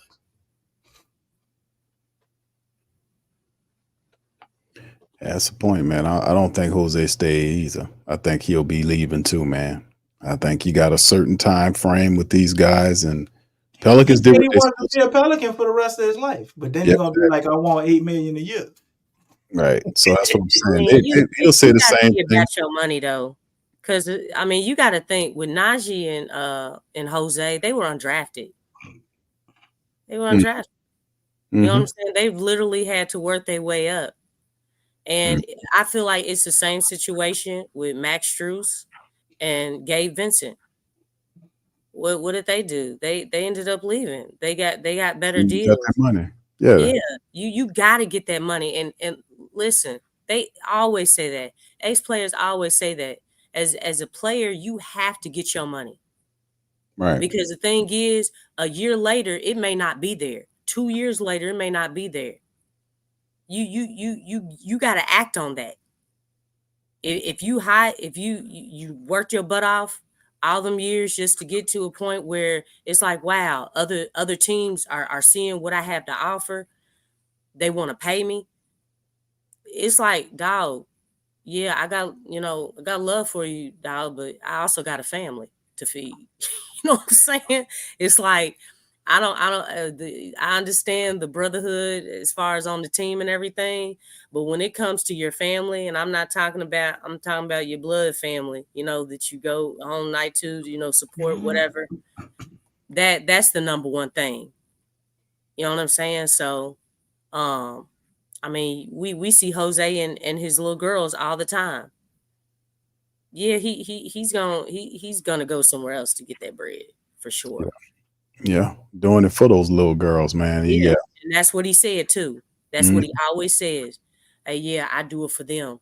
That's the point, man. I don't think Jose stay either. I think he'll be leaving too, man. I think you got a certain time frame with these guys, and Pelicans did. He wanted to be a Pelican for the rest of his life, but then he's gonna be like, I want $8 million a year. Right. So that's what I'm saying. He'll say the same thing. About your money though, because you got to think with Najee and Jose, they were undrafted. They were undrafted. You know what I'm saying? They literally had to work their way up. And I feel like it's the same situation with Max Strus and Gabe Vincent. What did they do? They ended up leaving. They got better deals. Got that money. Yeah. You got to get that money. And listen, they always say that. Ex-players always say that. As a player, you have to get your money. Right. Because the thing is, a year later, it may not be there. 2 years later, it may not be there. You got to act on that. If you worked your butt off all them years just to get to a point where it's like, wow, other teams are seeing what I have to offer. They want to pay me. It's like, dog, yeah, I got love for you, dog, but I also got a family to feed. You know what I'm saying? It's like, I understand the brotherhood as far as on the team and everything, but when it comes to your family, and I'm talking about your blood family, that you go home night to, support whatever. That's the number one thing. You know what I'm saying? So, we see Jose and his little girls all the time. Yeah, he's gonna go somewhere else to get that bread for sure. Yeah, doing it for those little girls, man. Yeah. And that's what he said too. That's what he always says. Hey, yeah, I do it for them.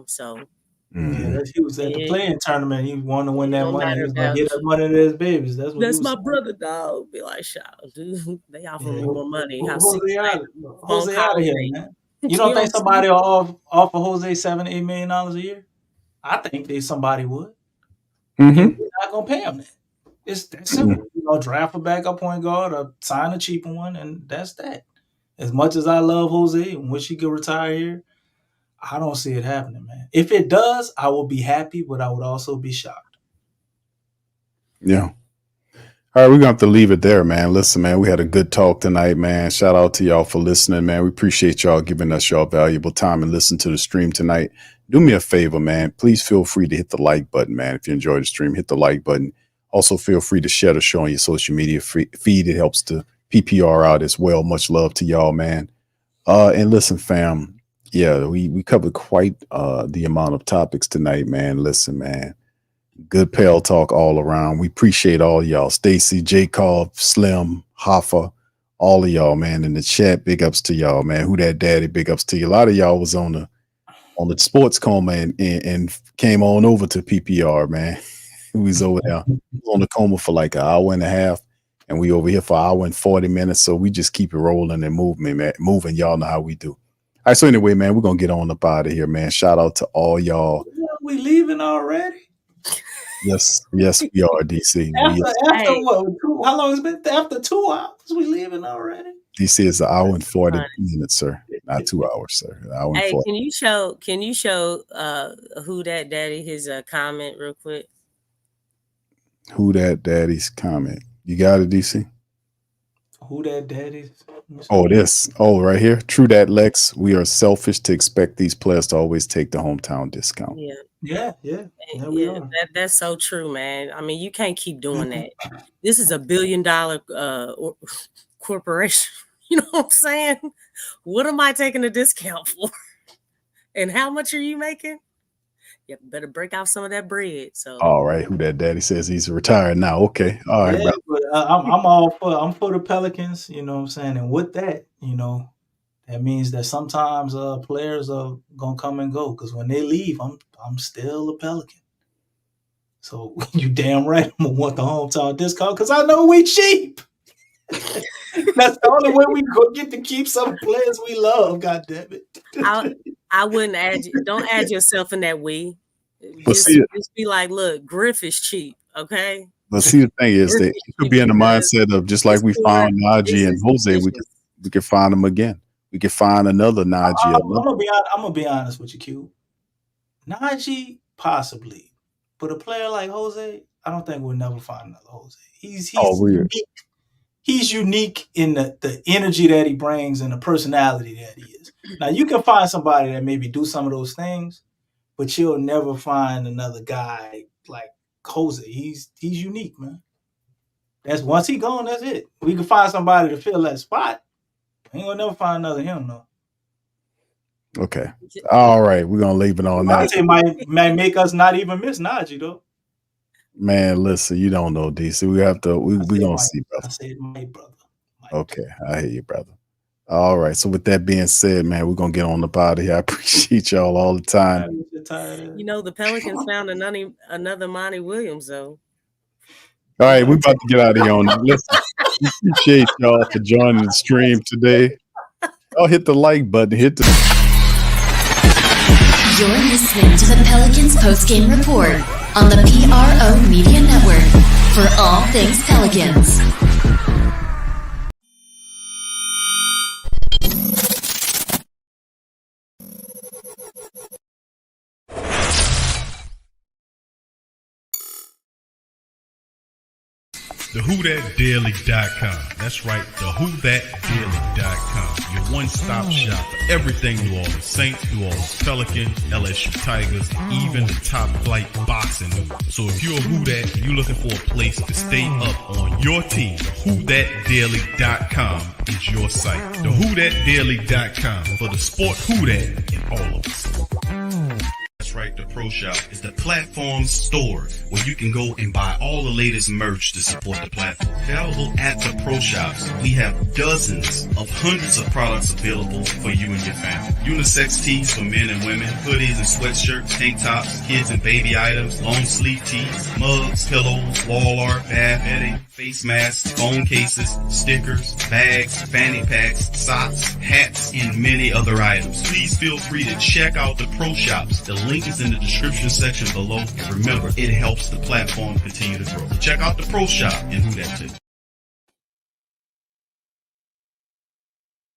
So yeah, he was at the playing tournament. He wanted to win that money. He was gonna get that money to his babies. That's my brother, dog. Be like, shout, dude. They offer me more money. Jose out of here, man. You don't think somebody will offer Jose $7-8 million a year? I think somebody would. And they're not gonna pay him that. It's that simple. Draft a backup point guard or sign a cheaper one, and that's that. As much as I love Jose and wish he could retire here, I don't see it happening, man. If it does, I will be happy, but I would also be shocked. Yeah. All right, we're going to have to leave it there, man. Listen, man, we had a good talk tonight, man. Shout out to y'all for listening, man. We appreciate y'all giving us y'all valuable time and listen to the stream tonight. Do me a favor, man. Please feel free to hit the like button, man. If you enjoyed the stream, hit the like button. Also, feel free to share the show on your social media feed. It helps to PPR out as well. Much love to y'all, man. And listen, fam. Yeah, we covered quite the amount of topics tonight, man. Listen, man. Good Pel Talk all around. We appreciate all y'all. Stacy, Jacob, Slim, Hoffa, all of y'all, man. In the chat, big ups to y'all, man. Who that daddy? Big ups to you. A lot of y'all was on the sports coma and came on over to PPR, man. We was over there on the coma for like an hour and a half, and we over here for an hour and 40 minutes. So we just keep it rolling and moving, man. Moving. Y'all know how we do. All right. So anyway, man, we're gonna get on up out of here, man. Shout out to all y'all. We leaving already? Yes, we are, DC. After what? How long has it been? After 2 hours, we leaving already? DC is an hour and 40 minutes, sir. Not 2 hours, sir. An hour and 40. Can you show Who That Daddy his comment real quick? Who That Daddy's comment? You got it, DC? Who That Daddy's? Oh, this. Oh, right here. True that, Lex. We are selfish to expect these players to always take the hometown discount. Yeah. That's so true, man. I mean, you can't keep doing that. This is $1 billion corporation. You know what I'm saying? What am I taking a discount for? And how much are you making? You better break out some of that bread. So, all right. Who That Daddy says he's retired now. Okay. All right. But I'm for the Pelicans. You know what I'm saying? And with that, that means that sometimes players are gonna come and go, because when they leave, I'm still a Pelican. So you damn right I'm gonna want the hometown discount, because I know we cheap. That's the only way we get to keep some players we love. God damn it! I wouldn't add. Don't add yourself in that we. Just be like, look, Griff is cheap, okay? But see, the thing is that it could be in the mindset of, just like we found Najee and Jose, we could find them again. We could find another Najee. I'm gonna be honest with you, Q. Najee possibly, but a player like Jose, I don't think we'll never find another Jose. He's unique. He's unique in the energy that he brings and the personality that he is. Now, you can find somebody that maybe do some of those things, but you'll never find another guy like Jose. He's unique, man. That's once he gone, that's it. We can find somebody to fill that spot. We ain't gonna never find another him, though. Okay. All right. We're gonna leave it on that. It might make us not even miss Najee, though. Man, listen, you don't know, DC. We have to. We gonna see, brother. I said, my brother. Okay, I hear you, brother. All right. So with that being said, man, we're gonna get on up out of here. I appreciate y'all all the time. The Pelicans found another Monty Williams, though. All right, we're about to get out of here on that. Listen, we appreciate y'all for joining the stream today. Y'all hit the like button. You're listening to the Pelicans post-game report on the PRO Media Network for all things Pelicans. TheWhoThatDaily.com. That's right, TheWhoThatDaily.com. Your one-stop shop for everything New Orleans Saints, New Orleans Pelicans, LSU Tigers, even the top flight boxing news. So if you're a Who That and you're looking for a place to stay up on your team, TheWhoThatDaily.com is your site. TheWhoThatDaily.com for the sport Who That in all of us. That's right, the Pro Shop is the platform store where you can go and buy all the latest merch to support the platform. Available at the Pro Shops, we have dozens of hundreds of products available for you and your family. Unisex tees for men and women, hoodies and sweatshirts, tank tops, kids and baby items, long sleeve tees, mugs, pillows, wall art, bath bedding, face masks, phone cases, stickers, bags, fanny packs, socks, hats, and many other items. Please feel free to check out the Pro Shops. The link is in the description section below. And remember, it helps the platform continue to grow. Check out the Pro Shop and Who That too.